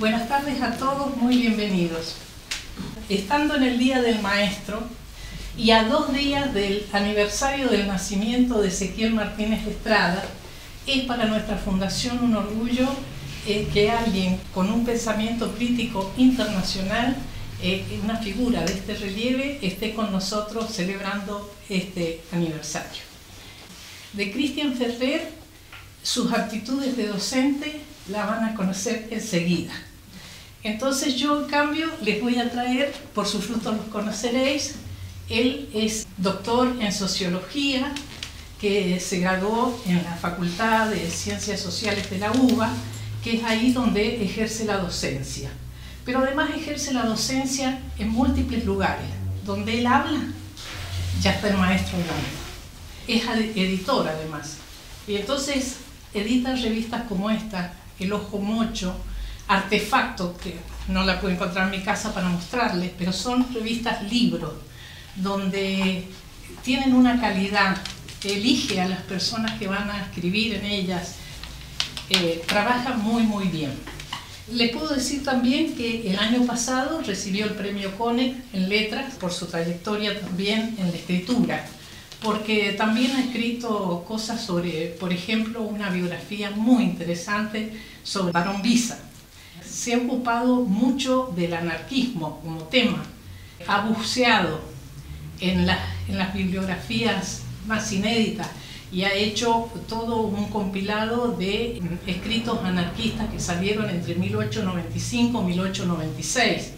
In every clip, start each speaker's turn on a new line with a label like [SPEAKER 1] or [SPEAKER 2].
[SPEAKER 1] Buenas tardes a todos, muy bienvenidos. Estando en el Día del Maestro y a 2 días del aniversario del nacimiento de Ezequiel Martínez Estrada, es para nuestra fundación un orgullo que alguien con un pensamiento crítico internacional, una figura de este relieve, esté con nosotros celebrando este aniversario. De Cristian Ferrer, sus aptitudes de docente la van a conocer enseguida. Entonces yo, en cambio, les voy a traer, por sus frutos los conoceréis. Él es doctor en Sociología, que se graduó en la Facultad de Ciencias Sociales de la UBA, que es ahí donde ejerce la docencia. Pero además ejerce la docencia en múltiples lugares. Donde él habla, ya está el maestro hablando. Es editor, además. Y entonces edita revistas como esta, El Ojo Mocho, Artefacto, que no la puedo encontrar en mi casa para mostrarles, pero son revistas libros, donde tienen una calidad, elige a las personas que van a escribir en ellas, trabaja muy bien. Les puedo decir también que el año pasado recibió el premio CONEC en letras por su trayectoria también en la escritura, porque también ha escrito cosas sobre, por ejemplo, una biografía muy interesante sobre Barón Visa. Se ha ocupado mucho del anarquismo como tema, ha buceado en las bibliografías más inéditas y ha hecho todo un compilado de escritos anarquistas que salieron entre 1895 y 1896.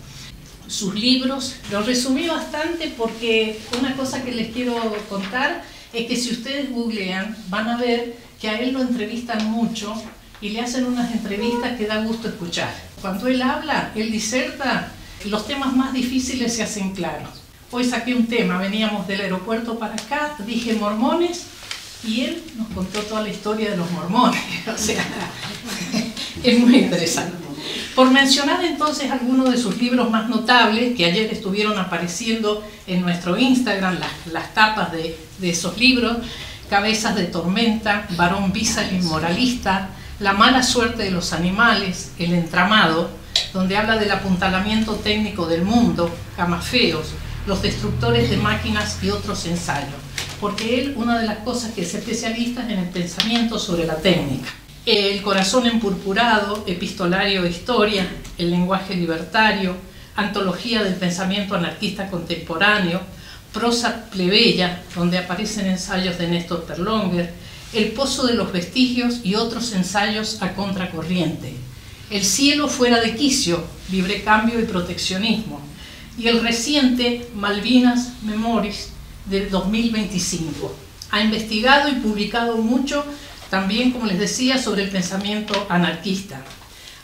[SPEAKER 1] Sus libros los resumí bastante porque una cosa que les quiero contar es que si ustedes googlean van a ver que a él lo entrevistan mucho y le hacen unas entrevistas que da gusto escuchar. Cuando él habla, él diserta, los temas más difíciles se hacen claros. Hoy saqué un tema, veníamos del aeropuerto para acá, dije mormones, y él nos contó toda la historia de los mormones. O sea, es muy interesante. Por mencionar entonces algunos de sus libros más notables, que ayer estuvieron apareciendo en nuestro Instagram, las tapas de esos libros: Cabezas de Tormenta, Barón Visa el Inmoralista, La Mala Suerte de los Animales, El Entramado, donde habla del apuntalamiento técnico del mundo, Camafeos, Los Destructores de Máquinas y otros ensayos. Porque él, una de las cosas que es especialista es en el pensamiento sobre la técnica. El Corazón Empurpurado, Epistolario de Historia, El Lenguaje Libertario, Antología del Pensamiento Anarquista Contemporáneo, Prosa Plebeya, donde aparecen ensayos de Néstor Perlonger, El Pozo de los Vestigios y otros ensayos a contracorriente, El Cielo Fuera de Quicio, Libre Cambio y Proteccionismo, y el reciente Malvinas Memories del 2025. Ha investigado y publicado mucho también, como les decía, sobre el pensamiento anarquista.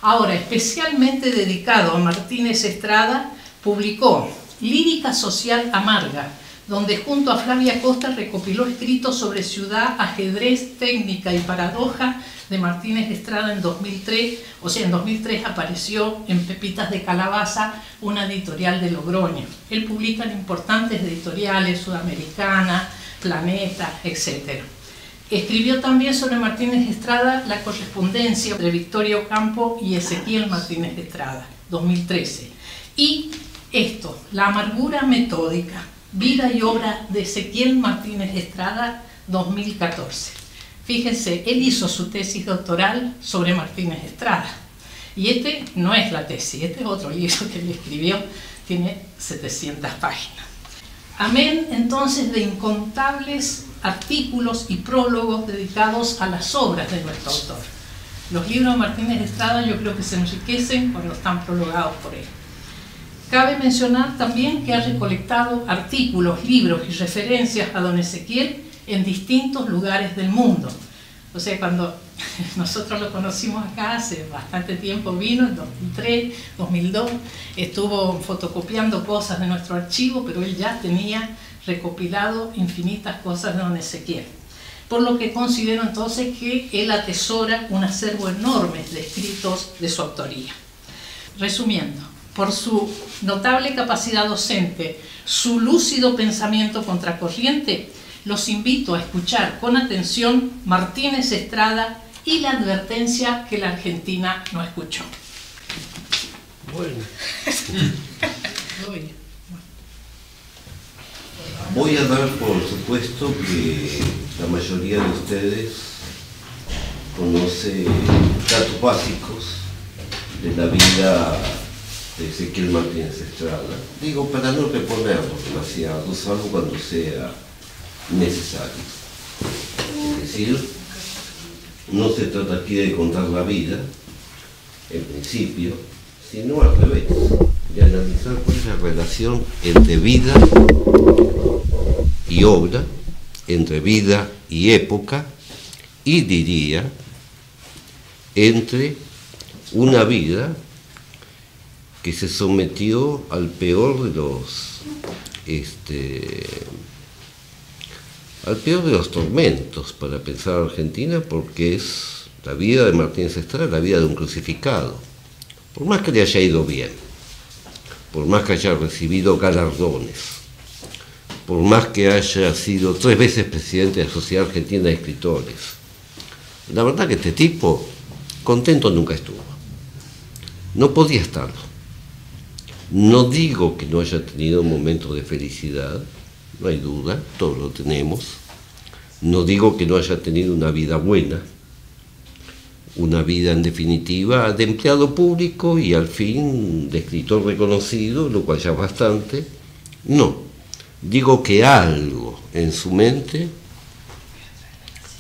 [SPEAKER 1] Ahora, especialmente dedicado a Martínez Estrada, publicó Lírica Social Amarga, donde junto a Flavia Costa recopiló escritos sobre ciudad, ajedrez, técnica y paradoja de Martínez Estrada en 2003. O sea, en 2003 apareció en Pepitas de Calabaza, una editorial de Logroño. Él publica en importantes editoriales, Sudamericana, Planeta, etc. Escribió también sobre Martínez Estrada La correspondencia entre Victoria Ocampo y Ezequiel Martínez Estrada, 2013. Y esto, La amargura metódica, Vida y obra de Ezequiel Martínez Estrada, 2014. Fíjense, él hizo su tesis doctoral sobre Martínez Estrada. Y este no es la tesis, este es otro libro que él escribió, tiene 700 páginas. Amén, entonces, de incontables artículos y prólogos dedicados a las obras de nuestro autor. Los libros de Martínez Estrada yo creo que se enriquecen cuando están prologados por él. Cabe mencionar también que ha recolectado artículos, libros y referencias a don Ezequiel en distintos lugares del mundo. O sea, cuando nosotros lo conocimos acá hace bastante tiempo, vino en 2003, 2002, estuvo fotocopiando cosas de nuestro archivo, pero él ya tenía recopilado infinitas cosas de don Ezequiel. Por lo que considero entonces que él atesora un acervo enorme de escritos de su autoría. Resumiendo, por su notable capacidad docente, su lúcido pensamiento contracorriente, los invito a escuchar con atención Martínez Estrada y la advertencia que la Argentina no escuchó.
[SPEAKER 2] Bueno. Voy a dar por supuesto que la mayoría de ustedes conoce datos básicos de la vida de Ezequiel Martínez Estrada. Digo, para no reponerlo demasiado, salvo cuando sea necesario. Es decir, no se trata aquí de contar la vida, en principio, sino al revés, de analizar cuál es la relación entre vida y obra, entre vida y época, y diría, entre una vida que se sometió al peor de los tormentos para pensar a Argentina, porque es la vida de Martínez Estrada, la vida de un crucificado. Por más que le haya ido bien, por más que haya recibido galardones, por más que haya sido 3 veces presidente de la Sociedad Argentina de Escritores, la verdad que este tipo contento nunca estuvo. No podía estarlo. No digo que no haya tenido momentos de felicidad, no hay duda, todos lo tenemos. No digo que no haya tenido una vida buena, una vida en definitiva de empleado público y al fin de escritor reconocido, lo cual ya es bastante. No, digo que algo en su mente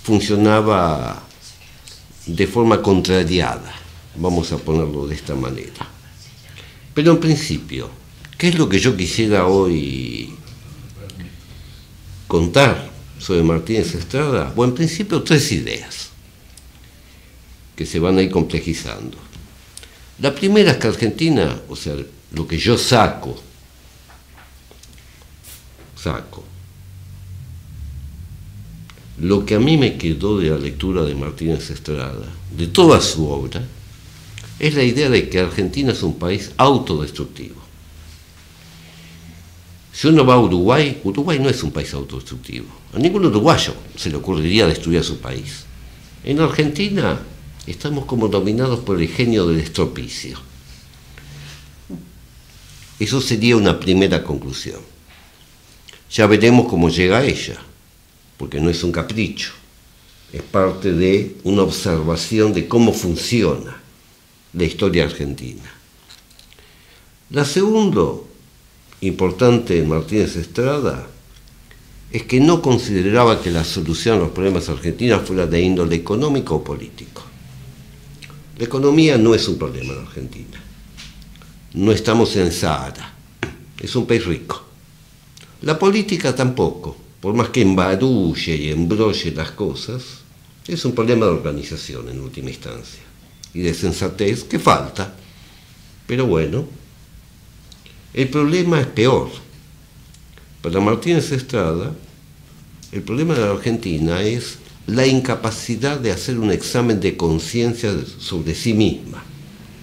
[SPEAKER 2] funcionaba de forma contrariada, vamos a ponerlo de esta manera. Pero en principio, ¿qué es lo que yo quisiera hoy contar sobre Martínez Estrada? Bueno, en principio 3 ideas que se van a ir complejizando. La primera es que Argentina, o sea, lo que yo saco, lo que a mí me quedó de la lectura de Martínez Estrada, de toda su obra, es la idea de que Argentina es un país autodestructivo. Si uno va a Uruguay, Uruguay no es un país autodestructivo. A ningún uruguayo se le ocurriría destruir a su país. En Argentina estamos como dominados por el genio del estropicio. Eso sería una primera conclusión. Ya veremos cómo llega a ella, porque no es un capricho, es parte de una observación de cómo funciona la historia argentina. La segunda importante de Martínez Estrada es que no consideraba que la solución a los problemas argentinos fuera de índole económico o político. La economía no es un problema en Argentina. No estamos en Sahara. Es un país rico. La política tampoco, por más que embarulle y embrolle las cosas, es un problema de organización en última instancia y de sensatez que falta. Pero bueno, el problema es peor. Para Martínez Estrada, el problema de la Argentina es la incapacidad de hacer un examen de conciencia sobre sí misma,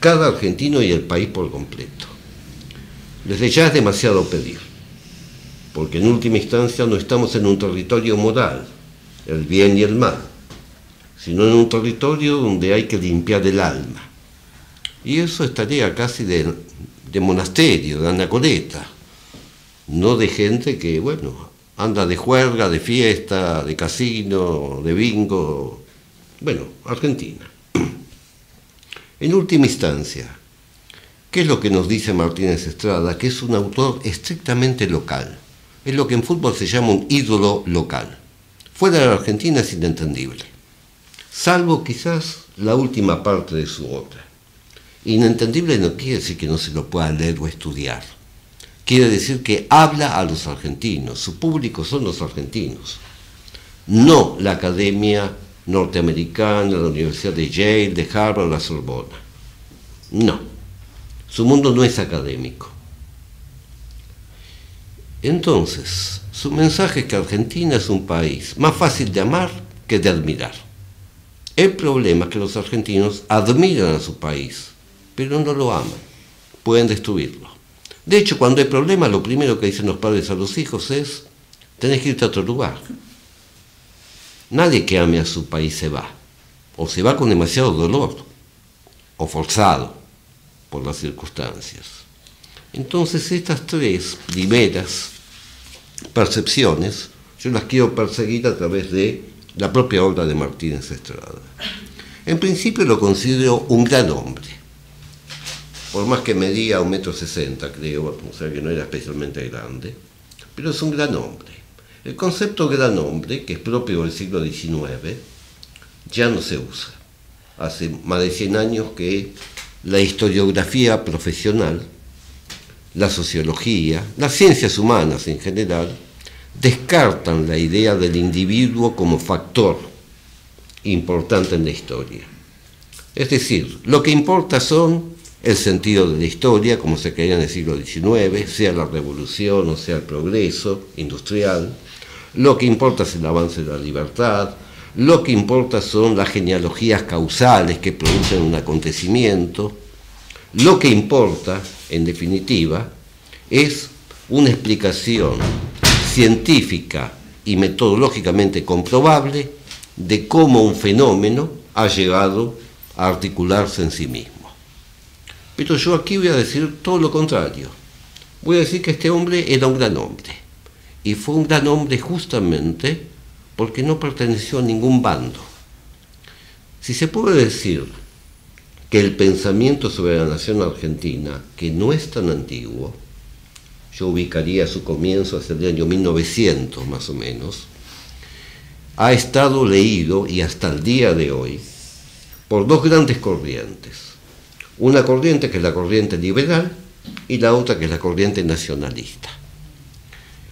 [SPEAKER 2] cada argentino y el país por completo. Desde ya es demasiado pedir, porque en última instancia no estamos en un territorio moral, el bien y el mal, sino en un territorio donde hay que limpiar el alma. Y eso es tarea casi de monasterio, de anacoreta, no de gente que, bueno, anda de juerga, de fiesta, de casino, de bingo. Bueno, Argentina. En última instancia, ¿qué es lo que nos dice Martínez Estrada? Que es un autor estrictamente local. Es lo que en fútbol se llama un ídolo local. Fuera de la Argentina es inentendible, salvo quizás la última parte de su obra. Inentendible no quiere decir que no se lo pueda leer o estudiar. Quiere decir que habla a los argentinos, su público son los argentinos, no la academia norteamericana, la Universidad de Yale, de Harvard, la Sorbona. No, su mundo no es académico. Entonces, su mensaje es que Argentina es un país más fácil de amar que de admirar. El problema es que los argentinos admiran a su país, pero no lo aman, pueden destruirlo. De hecho, cuando hay problemas, lo primero que dicen los padres a los hijos es: tenés que irte a otro lugar. Nadie que ame a su país se va, o se va con demasiado dolor, o forzado. por las circunstancias. Entonces estas tres primeras percepciones yo las quiero perseguir a través de la propia obra de Martínez Estrada. En principio lo considero un gran hombre, por más que medía 1,60 m, creo, o sea que no era especialmente grande, pero es un gran hombre. El concepto gran hombre, que es propio del siglo XIX, ya no se usa. Hace más de 100 años que la historiografía profesional, la sociología, las ciencias humanas en general, descartan la idea del individuo como factor importante en la historia. Es decir, lo que importa son el sentido de la historia, como se creía en el siglo XIX, sea la revolución o sea el progreso industrial. Lo que importa es el avance de la libertad. Lo que importa son las genealogías causales que producen un acontecimiento. Lo que importa, en definitiva, es una explicación científica y metodológicamente comprobable de cómo un fenómeno ha llegado a articularse en sí mismo. Pero yo aquí voy a decir todo lo contrario. Voy a decir que este hombre era un gran hombre. Y fue un gran hombre justamente porque no perteneció a ningún bando. Si se puede decir que el pensamiento sobre la nación argentina, que no es tan antiguo, yo ubicaría su comienzo hacia el año 1900 más o menos, ha estado leído y hasta el día de hoy por dos grandes corrientes. Una corriente que es la corriente liberal y la otra que es la corriente nacionalista.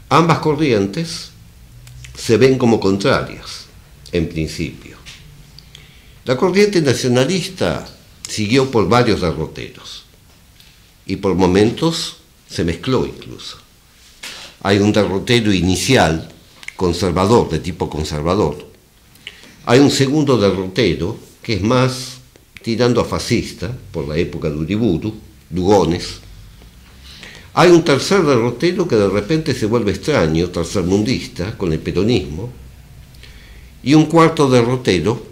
[SPEAKER 2] Ambas corrientes se ven como contrarias, en principio. La corriente nacionalista siguió por varios derroteros y por momentos se mezcló incluso. Hay un derrotero inicial, conservador, de tipo conservador. Hay un segundo derrotero que es más tirando a fascista, por la época de Uriburu, Lugones. Hay un tercer derrotero que de repente se vuelve extraño, tercermundista, con el peronismo. Y un cuarto derrotero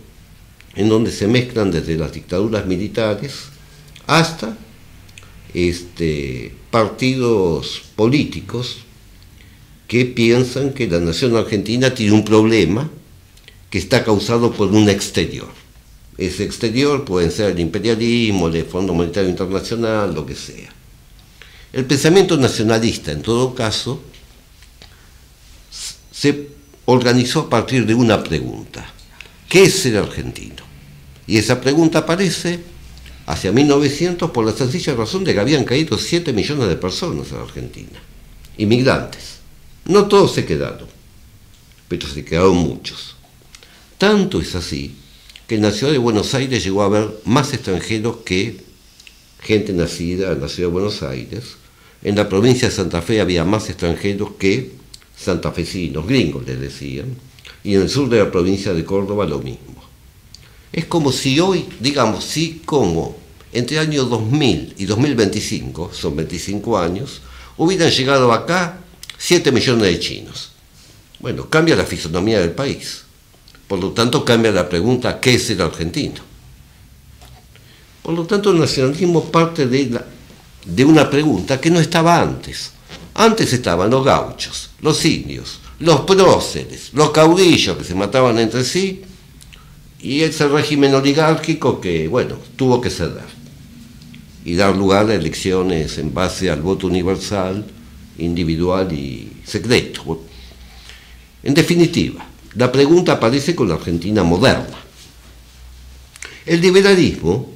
[SPEAKER 2] en donde se mezclan desde las dictaduras militares hasta partidos políticos que piensan que la nación argentina tiene un problema que está causado por un exterior. Ese exterior puede ser el imperialismo, el Fondo Monetario Internacional, lo que sea. El pensamiento nacionalista, en todo caso, se organizó a partir de una pregunta: ¿qué es ser argentino? Y esa pregunta aparece hacia 1900 por la sencilla razón de que habían caído 7 millones de personas en Argentina, inmigrantes. No todos se quedaron, pero se quedaron muchos. Tanto es así que en la ciudad de Buenos Aires llegó a haber más extranjeros que gente nacida en la ciudad de Buenos Aires. En la provincia de Santa Fe había más extranjeros que santafesinos, gringos les decían, y en el sur de la provincia de Córdoba lo mismo. Es como si hoy, digamos, sí, como entre el año 2000 y 2025, son 25 años, hubieran llegado acá 7 millones de chinos. Bueno, cambia la fisonomía del país. Por lo tanto, cambia la pregunta: ¿qué es el argentino? Por lo tanto, el nacionalismo parte de una pregunta que no estaba antes. Antes estaban los gauchos, los indios, los próceres, los caudillos que se mataban entre sí, y ese régimen oligárquico que, bueno, tuvo que ceder y dar lugar a elecciones en base al voto universal, individual y secreto. En definitiva, la pregunta aparece con la Argentina moderna. El liberalismo,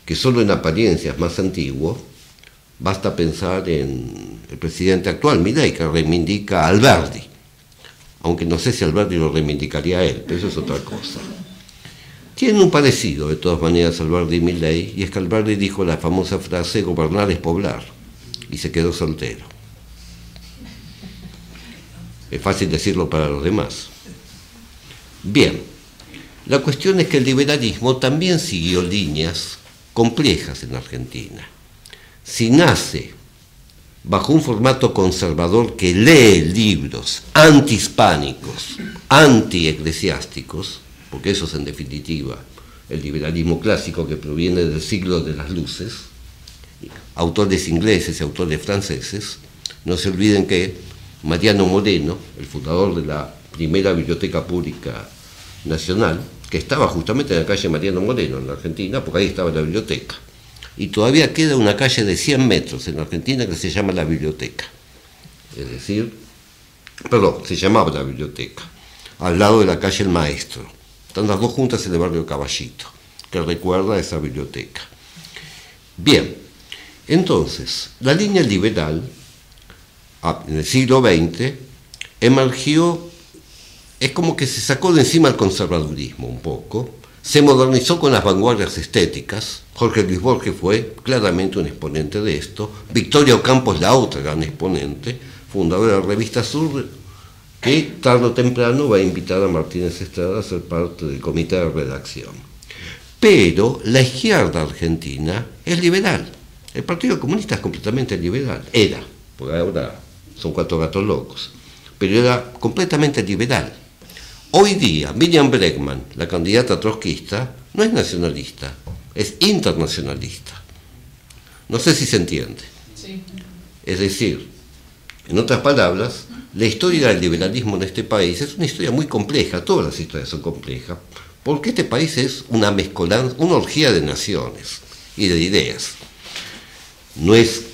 [SPEAKER 2] que solo en apariencia es más antiguo, basta pensar en el presidente actual, Milei, que reivindica a Alberdi, aunque no sé si Alberdi lo reivindicaría a él, pero eso es otra cosa. Tiene un parecido, de todas maneras, Alberdi y Milei, y es que Alberdi dijo la famosa frase: gobernar es poblar, y se quedó soltero. Es fácil decirlo para los demás. Bien, la cuestión es que el liberalismo también siguió líneas complejas en Argentina. Si nace bajo un formato conservador que lee libros antihispánicos, antieclesiásticos, porque eso es en definitiva el liberalismo clásico que proviene del siglo de las luces, autores ingleses y autores franceses, no se olviden que Mariano Moreno, el fundador de la primera biblioteca pública nacional, que estaba justamente en la calle Mariano Moreno, en la Argentina, porque ahí estaba la biblioteca. Y todavía queda una calle de 100 metros en Argentina que se llama la biblioteca. Es decir, perdón, se llamaba la biblioteca, al lado de la calle El Maestro. Están las dos juntas en el barrio Caballito, que recuerda a esa biblioteca. Bien, entonces, la línea liberal, en el siglo XX, emergió, es como que se sacó de encima el conservadurismo un poco, se modernizó con las vanguardias estéticas. Jorge Luis Borges fue claramente un exponente de esto, Victoria Ocampo es la otra gran exponente, fundadora de la revista Sur, que tarde o temprano va a invitar a Martínez Estrada a ser parte del comité de redacción. Pero la izquierda argentina es liberal. El Partido Comunista es completamente liberal. Era, porque ahora son 4 gatos locos, pero era completamente liberal. Hoy día, Miriam Bregman, la candidata trotskista, no es nacionalista, es internacionalista. No sé si se entiende.
[SPEAKER 1] Sí.
[SPEAKER 2] Es decir, en otras palabras, la historia del liberalismo en este país es una historia muy compleja, todas las historias son complejas, porque este país es una mezcolanza, una orgía de naciones y de ideas. No es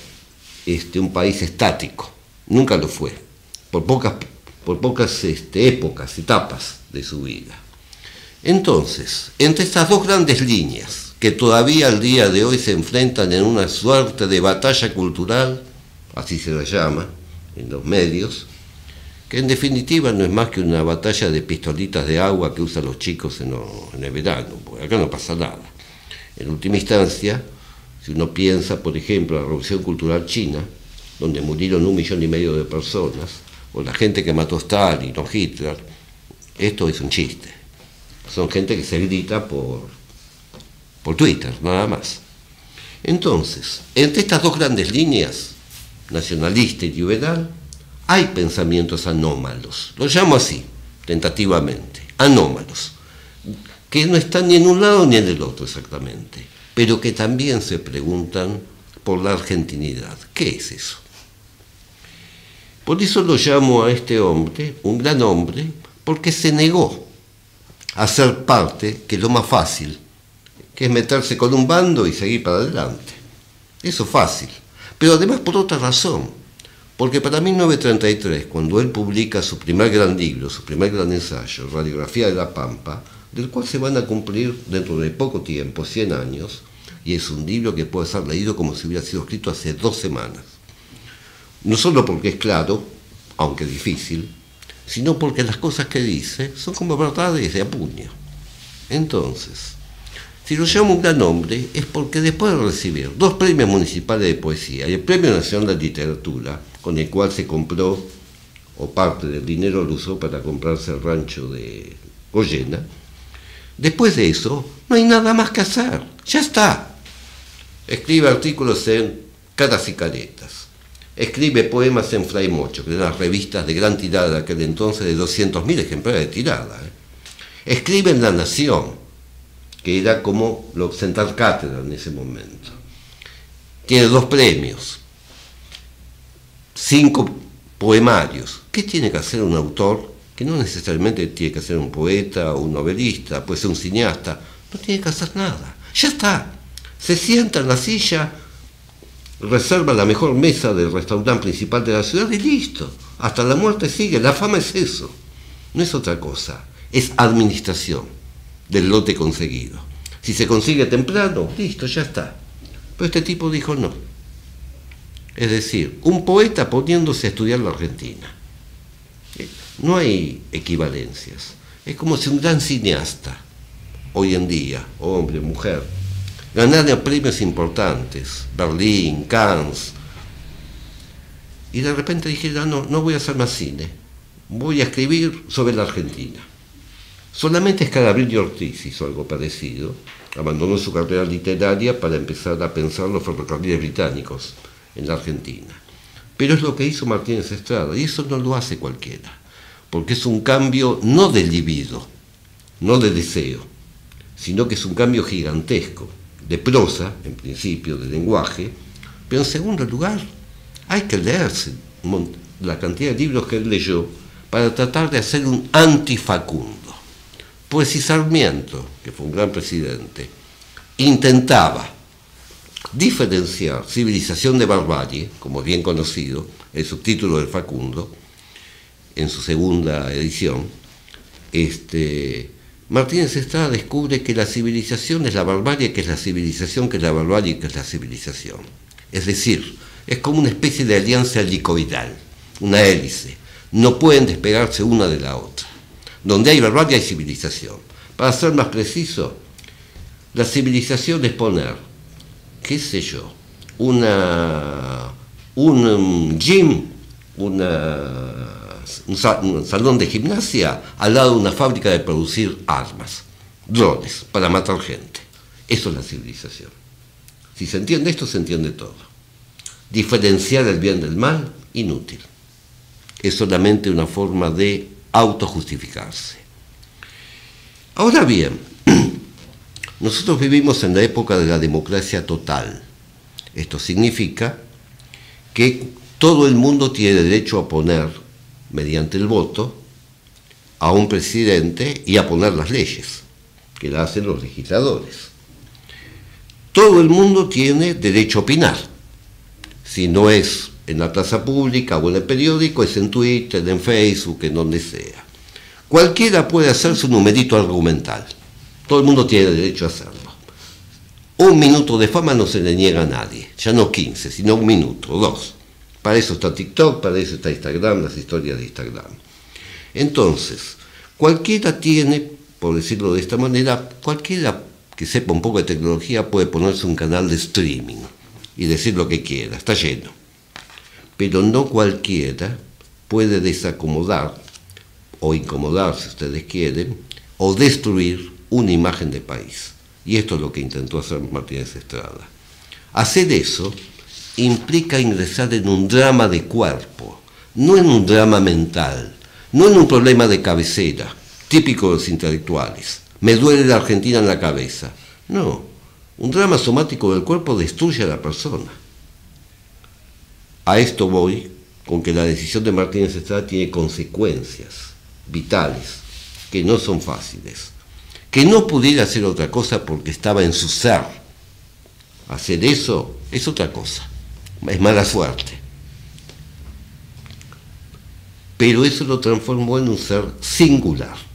[SPEAKER 2] un país estático, nunca lo fue, por pocas épocas, etapas de su vida. Entonces, entre estas dos grandes líneas, que todavía al día de hoy se enfrentan en una suerte de batalla cultural, así se la llama en los medios, que en definitiva no es más que una batalla de pistolitas de agua que usan los chicos en el verano, porque acá no pasa nada. En última instancia, si uno piensa, por ejemplo, en la Revolución Cultural China, donde murieron 1,5 millones de personas, o la gente que mató a Stalin o Hitler, esto es un chiste. Son gente que se grita por Twitter, nada más. Entonces, entre estas dos grandes líneas, nacionalista y liberal, hay pensamientos anómalos, los llamo así, tentativamente, anómalos, que no están ni en un lado ni en el otro exactamente, pero que también se preguntan por la argentinidad. ¿Qué es eso? Por eso lo llamo a este hombre, un gran hombre, porque se negó a ser parte, que es lo más fácil, que es meterse con un bando y seguir para adelante. Eso es fácil, pero además por otra razón. Porque para 1933, cuando él publica su primer gran libro, su primer gran ensayo, Radiografía de la Pampa, del cual se van a cumplir dentro de poco tiempo, 100 años, y es un libro que puede ser leído como si hubiera sido escrito hace 2 semanas. No solo porque es claro, aunque difícil, sino porque las cosas que dice son como verdades de a puño. Entonces, si lo llamo un gran hombre, es porque después de recibir 2 premios municipales de poesía y el Premio Nacional de Literatura, con el cual se compró, o parte del dinero lo usó para comprarse el rancho de Goyena, después de eso no hay nada más que hacer, ya está. Escribe artículos en Caras y Caretas, escribe poemas en Fray Mocho, que eran las revistas de gran tirada de aquel entonces, de 200.000 ejemplares de tirada. Escribe en La Nación, que era como sentar cátedra en ese momento. Tiene 2 premios, 5 poemarios. ¿Qué tiene que hacer un autor? Que no necesariamente tiene que ser un poeta o un novelista, puede ser un cineasta, no tiene que hacer nada, ya está. Se sienta en la silla, reserva la mejor mesa del restaurante principal de la ciudad y listo. Hasta la muerte sigue. La fama es eso, no es otra cosa, es administración del lote conseguido. Si se consigue temprano, listo, ya está. Pero este tipo dijo no. Es decir, un poeta poniéndose a estudiar la Argentina. No hay equivalencias. Es como si un gran cineasta, hoy en día, hombre, mujer, ganara premios importantes, Berlín, Cannes, y de repente dijera, no voy a hacer más cine, voy a escribir sobre la Argentina. Solamente Scalabrini Ortiz hizo algo parecido, abandonó su carrera literaria para empezar a pensar los ferrocarriles británicos en la Argentina. Pero es lo que hizo Martínez Estrada, y eso no lo hace cualquiera, porque es un cambio no de libido, no de deseo, sino que es un cambio gigantesco, de prosa, en principio, de lenguaje, Pero en segundo lugar, hay que leerse la cantidad de libros que él leyó para tratar de hacer un antifacundo. Pues si Sarmiento, que fue un gran presidente, intentaba diferenciar civilización de barbarie, como bien conocido, el subtítulo del Facundo, en su segunda edición, Martínez Estrada descubre que la civilización es la barbarie, que es la civilización, que es la barbarie, que es la civilización. Es decir, es como una especie de alianza helicoidal, una hélice. No pueden despegarse una de la otra. Donde hay barbarie hay civilización. Para ser más preciso, la civilización es poner, qué sé yo, un gym, un salón de gimnasia al lado de una fábrica de producir armas, drones, para matar gente. Eso es la civilización. Si se entiende esto, se entiende todo. Diferenciar el bien del mal, inútil. Es solamente una forma de autojustificarse. Ahora bien, nosotros vivimos en la época de la democracia total. Esto significa que todo el mundo tiene derecho a poner, mediante el voto, a un presidente y a poner las leyes, que las hacen los legisladores. Todo el mundo tiene derecho a opinar. Si no es en la plaza pública o en el periódico, es en Twitter, en Facebook, en donde sea. Cualquiera puede hacer su numerito argumental. Todo el mundo tiene derecho a hacerlo. Un minuto de fama no se le niega a nadie, ya no 15, sino un minuto, 2. Para eso está TikTok, para eso está Instagram, las historias de Instagram. Entonces, cualquiera tiene, por decirlo de esta manera, cualquiera que sepa un poco de tecnología puede ponerse un canal de streaming y decir lo que quiera, está lleno. Pero no cualquiera puede desacomodar o incomodar, si ustedes quieren, o destruir una imagen de país. Y esto es lo que intentó hacer Martínez Estrada. Hacer eso implica ingresar en un drama de cuerpo, no en un drama mental, no en un problema de cabecera, típico de los intelectuales. Me duele la Argentina en la cabeza. No, un drama somático del cuerpo destruye a la persona. A esto voy con que la decisión de Martínez Estrada tiene consecuencias vitales, que no son fáciles, que no pudiera hacer otra cosa porque estaba en su ser. Hacer eso es otra cosa, es mala suerte. Pero eso lo transformó en un ser singular.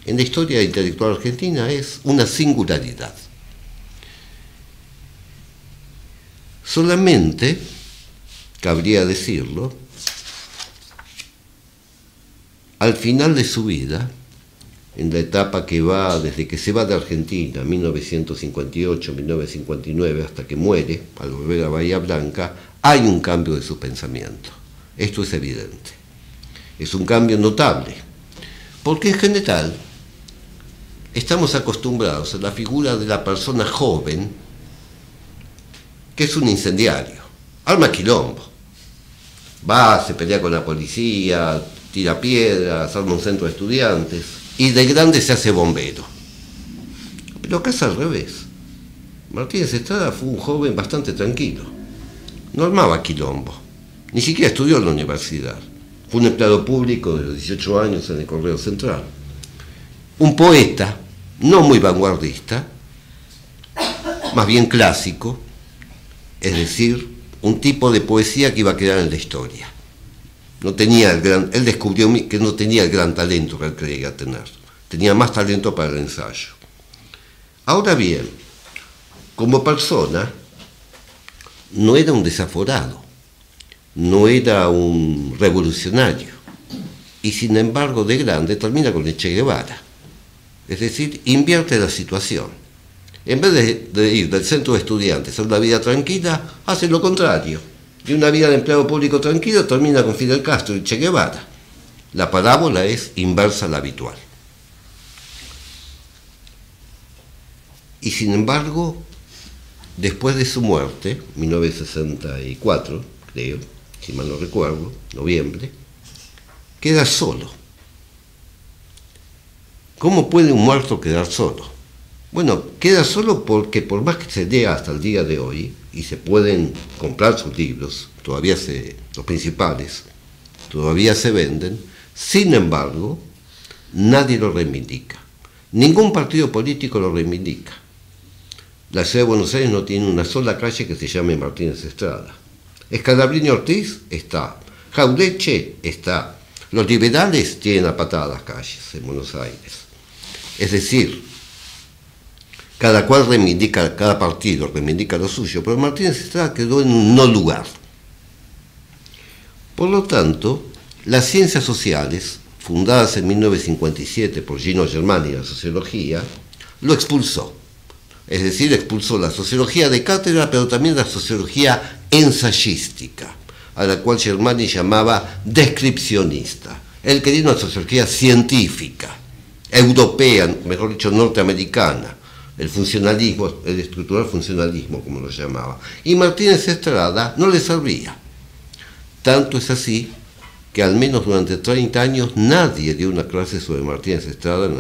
[SPEAKER 2] En la historia intelectual argentina es una singularidad. Solamente, cabría decirlo, al final de su vida, en la etapa que va desde que se va de Argentina, 1958, 1959, hasta que muere, al volver a Bahía Blanca, hay un cambio de su pensamiento. Esto es evidente. Es un cambio notable, porque en general estamos acostumbrados a la figura de la persona joven, que es un incendiario, arma quilombo, va, se pelea con la policía, tira piedras, arma un centro de estudiantes, y de grande se hace bombero. Pero acá es al revés. Martínez Estrada fue un joven bastante tranquilo, no armaba quilombo, ni siquiera estudió en la universidad, fue un empleado público de los 18 años en el Correo Central, un poeta, no muy vanguardista, más bien clásico, es decir, un tipo de poesía que iba a quedar en la historia. No tenía él descubrió que no tenía el gran talento que él creía tener, tenía más talento para el ensayo. Ahora bien, como persona, no era un desaforado, no era un revolucionario, y sin embargo de grande termina con el Che Guevara, es decir, invierte la situación. En vez de ir del centro de estudiantes a una vida tranquila, hace lo contrario. Y una vida de empleado público tranquilo termina con Fidel Castro y Che Guevara. La parábola es inversa a la habitual. Y sin embargo, después de su muerte, 1964, creo, si mal no recuerdo, noviembre, queda solo. ¿Cómo puede un muerto quedar solo? Bueno, queda solo porque por más que se lea hasta el día de hoy, y se pueden comprar sus libros, los principales, todavía se venden. Sin embargo, nadie lo reivindica. Ningún partido político lo reivindica. La ciudad de Buenos Aires no tiene una sola calle que se llame Martínez Estrada. Scalabrini Ortiz está, Jaureche está. Los liberales tienen a patadas calles en Buenos Aires. Es decir, cada partido reivindica lo suyo, pero Martínez Estrada quedó en un no lugar. Por lo tanto, las ciencias sociales, fundadas en 1957 por Gino Germani, la sociología, lo expulsó. Es decir, expulsó la sociología de cátedra, pero también la sociología ensayística, a la cual Germani llamaba descripcionista. Él quería una sociología científica, europea, mejor dicho, norteamericana, el funcionalismo, el estructural funcionalismo, como lo llamaba. Y Martínez Estrada no le servía. Tanto es así que al menos durante 30 años nadie dio una clase sobre Martínez Estrada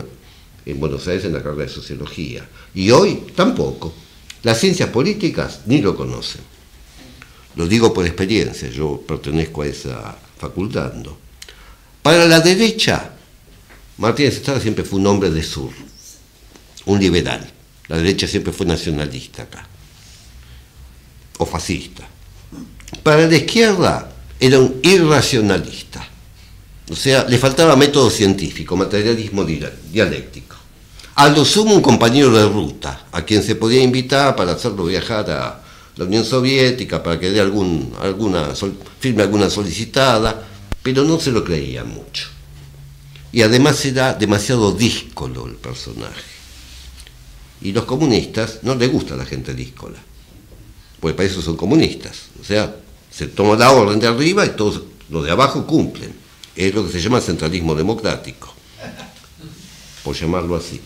[SPEAKER 2] en Buenos Aires en la carrera de sociología. Y hoy tampoco. Las ciencias políticas ni lo conocen. Lo digo por experiencia, yo pertenezco a esa facultad, ¿no? Para la derecha, Martínez Estrada siempre fue un hombre de sur, un liberal. La derecha siempre fue nacionalista acá, o fascista. Para la izquierda era un irracionalista, o sea, le faltaba método científico, materialismo dialéctico. A lo sumo un compañero de ruta, a quien se podía invitar para hacerlo viajar a la Unión Soviética, para que dé firme alguna solicitada, pero no se lo creía mucho. Y además era demasiado díscolo el personaje. Y los comunistas no les gusta a la gente díscola, porque para eso son comunistas. O sea, se toma la orden de arriba y todos los de abajo cumplen. Es lo que se llama centralismo democrático, por llamarlo así.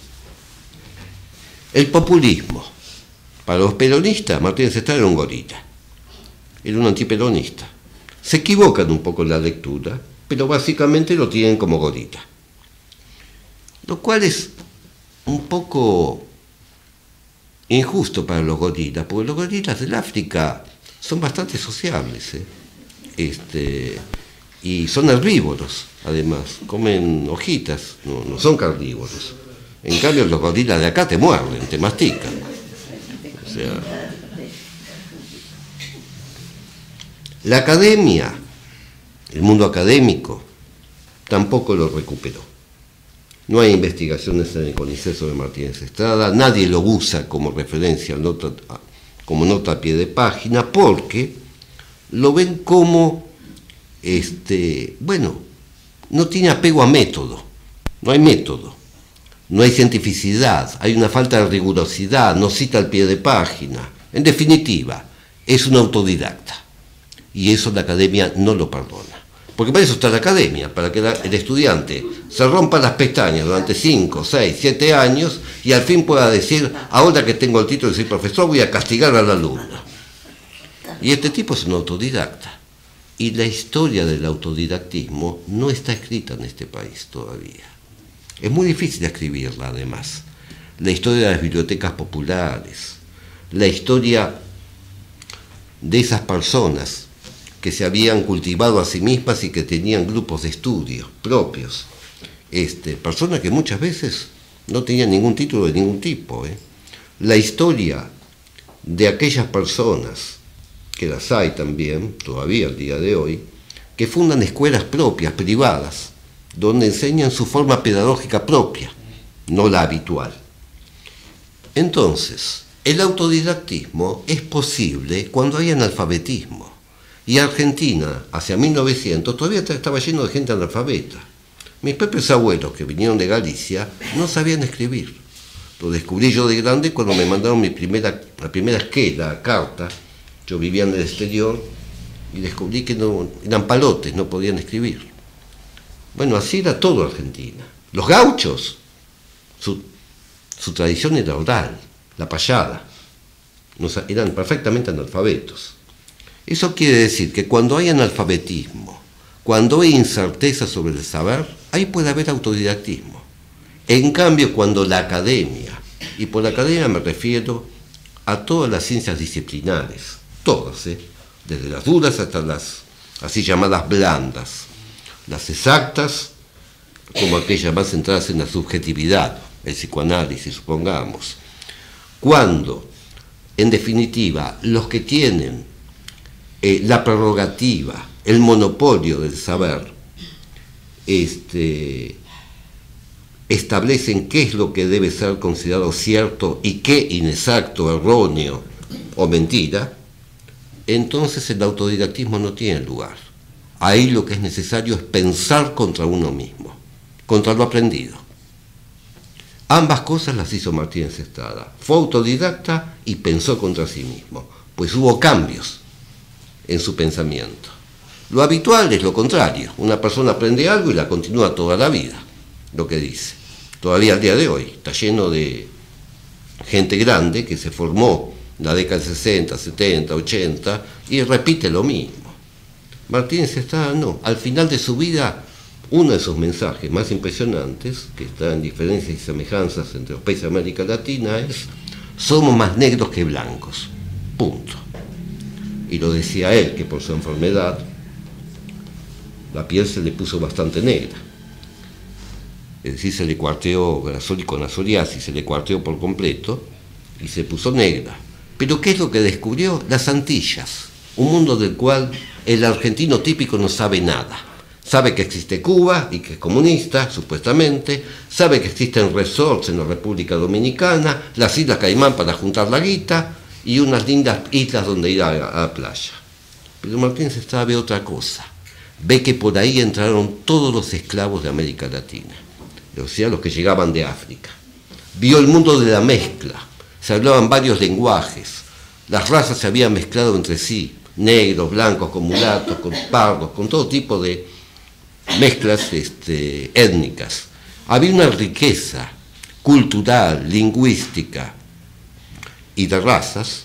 [SPEAKER 2] El populismo. Para los peronistas, Martínez Estrada era un gorila. Era un antiperonista. Se equivocan un poco en la lectura, pero básicamente lo tienen como gorila. Lo cual es un poco injusto para los gorilas, porque los gorilas del África son bastante sociables, y son herbívoros, además, comen hojitas, no son carnívoros. En cambio, los gorilas de acá te muerden, te mastican. O sea, la academia, el mundo académico, tampoco lo recuperó. No hay investigaciones en el CONICET sobre Martínez Estrada, nadie lo usa como referencia, como nota a pie de página, porque lo ven como, no tiene apego a método, no hay método, no hay cientificidad, hay una falta de rigurosidad, no cita al pie de página. En definitiva, es un autodidacta, y eso la academia no lo perdona. Porque para eso está la academia, para que el estudiante se rompa las pestañas durante 5, 6, 7 años y al fin pueda decir, ahora que tengo el título de ser profesor voy a castigar al alumno. Y este tipo es un autodidacta. Y la historia del autodidactismo no está escrita en este país todavía. Es muy difícil escribirla, además. La historia de las bibliotecas populares, la historia de esas personas que se habían cultivado a sí mismas y que tenían grupos de estudio propios. Personas que muchas veces no tenían ningún título de ningún tipo. La historia de aquellas personas, que las hay también, todavía al día de hoy, que fundan escuelas propias, privadas, donde enseñan su forma pedagógica propia, no la habitual. Entonces, el autodidactismo es posible cuando hay analfabetismo. Y Argentina, hacia 1900, todavía estaba lleno de gente analfabeta. Mis propios abuelos, que vinieron de Galicia, no sabían escribir. Lo descubrí yo de grande cuando me mandaron la primera esquela, carta. Yo vivía en el exterior y descubrí que no, eran palotes, no podían escribir. Bueno, así era todo Argentina. Los gauchos, su tradición era oral, la payada. Eran perfectamente analfabetos. Eso quiere decir que cuando hay analfabetismo, cuando hay incerteza sobre el saber, ahí puede haber autodidactismo. En cambio, cuando la academia, y por la academia me refiero a todas las ciencias disciplinares, todas, desde las duras hasta las así llamadas blandas, las exactas como aquellas más centradas en la subjetividad, el psicoanálisis, supongamos. Cuando, en definitiva, los que tienen la prerrogativa, el monopolio del saber, establecen qué es lo que debe ser considerado cierto y qué inexacto, erróneo o mentira, entonces el autodidactismo no tiene lugar. Ahí lo que es necesario es pensar contra uno mismo, contra lo aprendido. Ambas cosas las hizo Martínez Estrada. Fue autodidacta y pensó contra sí mismo, pues hubo cambios en su pensamiento. Lo habitual es lo contrario. Una persona aprende algo y la continúa toda la vida, lo que dice. Todavía al día de hoy está lleno de gente grande que se formó en la década de 60, 70, 80 y repite lo mismo. Martínez Estrada no. Al final de su vida, uno de sus mensajes más impresionantes, que está en diferencias y semejanzas entre los países de América Latina, es: somos más negros que blancos. Punto. Y lo decía él, que por su enfermedad la piel se le puso bastante negra. Es decir, se le cuarteó con la psoriasis, se le cuarteó por completo y se puso negra. Pero ¿qué es lo que descubrió? Las Antillas, un mundo del cual el argentino típico no sabe nada. Sabe que existe Cuba y que es comunista, supuestamente, sabe que existen resorts en la República Dominicana, las Islas Caimán para juntar la guita y unas lindas islas donde ir a la playa. Pero Martínez Estrada ve otra cosa. Ve que por ahí entraron todos los esclavos de América Latina, o sea, los que llegaban de África. Vio el mundo de la mezcla, se hablaban varios lenguajes, las razas se habían mezclado entre sí, negros, blancos, con mulatos, con pardos, con todo tipo de mezclas étnicas. Había una riqueza cultural, lingüística y de razas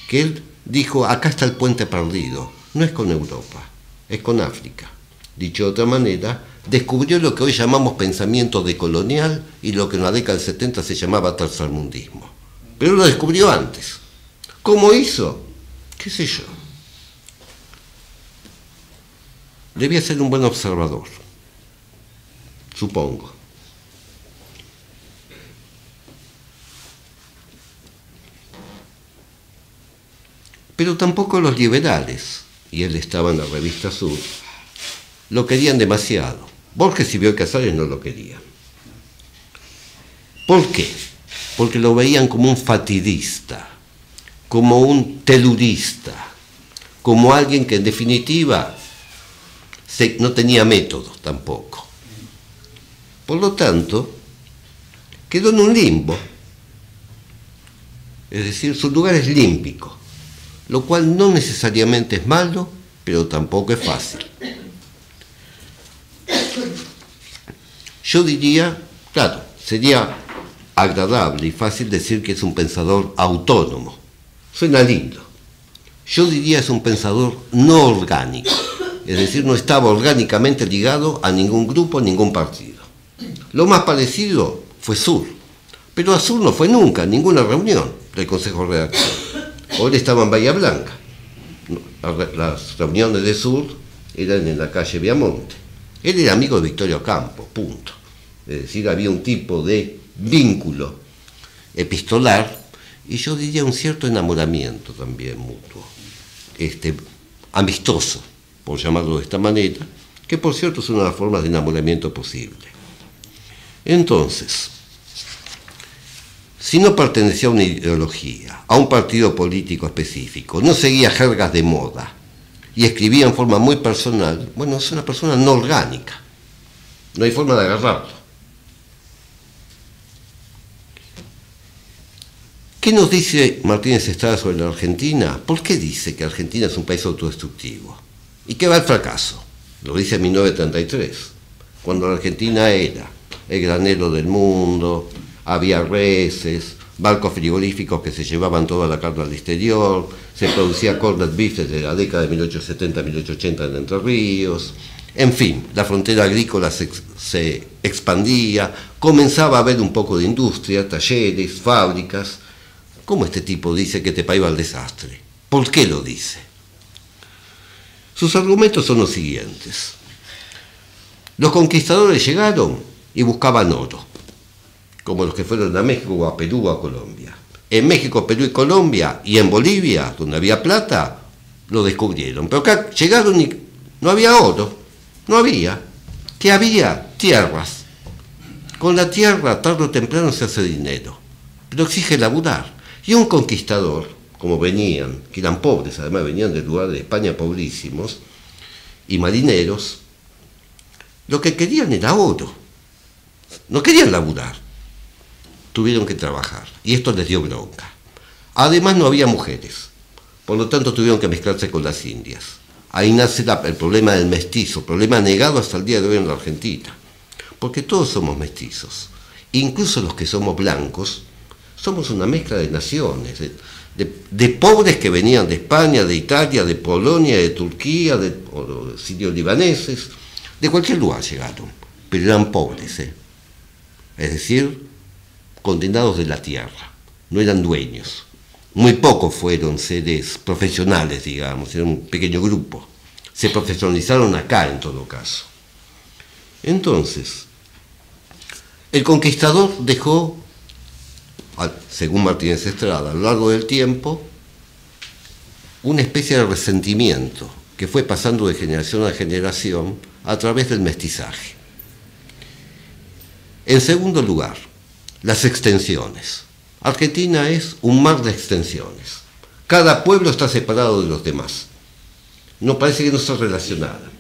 [SPEAKER 2] que él dijo: acá está el puente perdido, no es con Europa, es con África. Dicho de otra manera, descubrió lo que hoy llamamos pensamiento decolonial y lo que en la década del 70 se llamaba tercermundismo. Pero lo descubrió antes. ¿Cómo hizo? ¿Qué sé yo? Debía ser un buen observador, supongo. Pero tampoco los liberales, y él estaba en la revista Sur, lo querían demasiado. Borges y Bioy Casares no lo querían. ¿Por qué? Porque lo veían como un fatidista, como un telurista, como alguien que en definitiva no tenía métodos tampoco. Por lo tanto, quedó en un limbo, es decir, su lugar es límpico, lo cual no necesariamente es malo, pero tampoco es fácil. Yo diría, claro, sería agradable y fácil decir que es un pensador autónomo. Suena lindo. Yo diría es un pensador no orgánico, es decir, no estaba orgánicamente ligado a ningún grupo, a ningún partido. Lo más parecido fue Sur, pero a Sur no fue nunca a ninguna reunión del Consejo de Redacción. Hoy estaba en Bahía Blanca. Las reuniones de Sur eran en la calle Viamonte. Él era amigo de Victorio Campo, punto. Es decir, había un tipo de vínculo epistolar y yo diría un cierto enamoramiento también mutuo, amistoso, por llamarlo de esta manera, que por cierto es una de las formas de enamoramiento posible. Entonces, si no pertenecía a una ideología, a un partido político específico, no seguía jergas de moda y escribía en forma muy personal, bueno, es una persona no orgánica, no hay forma de agarrarlo. ¿Qué nos dice Martínez Estrada sobre la Argentina? ¿Por qué dice que Argentina es un país autodestructivo? ¿Y qué va al fracaso? Lo dice en 1933, cuando la Argentina era el granero del mundo, había reses, barcos frigoríficos que se llevaban toda la carne al exterior, se producía corned beef desde la década de 1870-1880 en Entre Ríos, en fin, la frontera agrícola se expandía, comenzaba a haber un poco de industria, talleres, fábricas, ¿cómo este tipo dice que este país va al desastre? ¿Por qué lo dice? Sus argumentos son los siguientes. Los conquistadores llegaron y buscaban oro, como los que fueron a México o a Perú o a Colombia. En México, Perú y Colombia y en Bolivia, donde había plata, lo descubrieron. Pero acá llegaron y no había oro, no había. ¿Qué había? Tierras. Con la tierra, tarde o temprano se hace dinero, pero exige laburar. Y un conquistador, como venían, que eran pobres, además venían del lugar de España pobrísimos, y marineros, lo que querían era oro. No querían laburar. Tuvieron que trabajar. Y esto les dio bronca. Además no había mujeres. Por lo tanto tuvieron que mezclarse con las indias. Ahí nace el problema del mestizo, problema negado hasta el día de hoy en la Argentina. Porque todos somos mestizos. Incluso los que somos blancos, somos una mezcla de naciones, de pobres que venían de España, de Italia, de Polonia, de Turquía, de sirios libaneses, de cualquier lugar llegaron, pero eran pobres, es decir, condenados de la tierra, no eran dueños. Muy pocos fueron seres profesionales, digamos, era un pequeño grupo. Se profesionalizaron acá en todo caso. Entonces, el conquistador dejó, según Martínez Estrada, a lo largo del tiempo, una especie de resentimiento que fue pasando de generación a generación a través del mestizaje. En segundo lugar, las extensiones. Argentina es un mar de extensiones. Cada pueblo está separado de los demás. No parece que no está relacionada,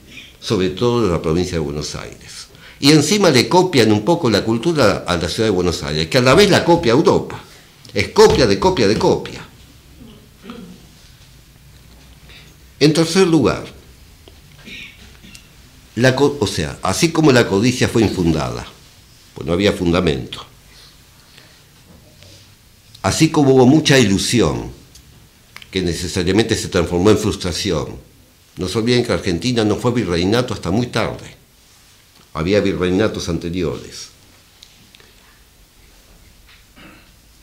[SPEAKER 2] sobre todo en la provincia de Buenos Aires. Y encima le copian un poco la cultura a la ciudad de Buenos Aires, que a la vez la copia a Europa. Es copia de copia de copia. En tercer lugar, así como la codicia fue infundada, pues no había fundamento, así como hubo mucha ilusión, que necesariamente se transformó en frustración, no se olviden que Argentina no fue virreinato hasta muy tarde, había virreinatos anteriores.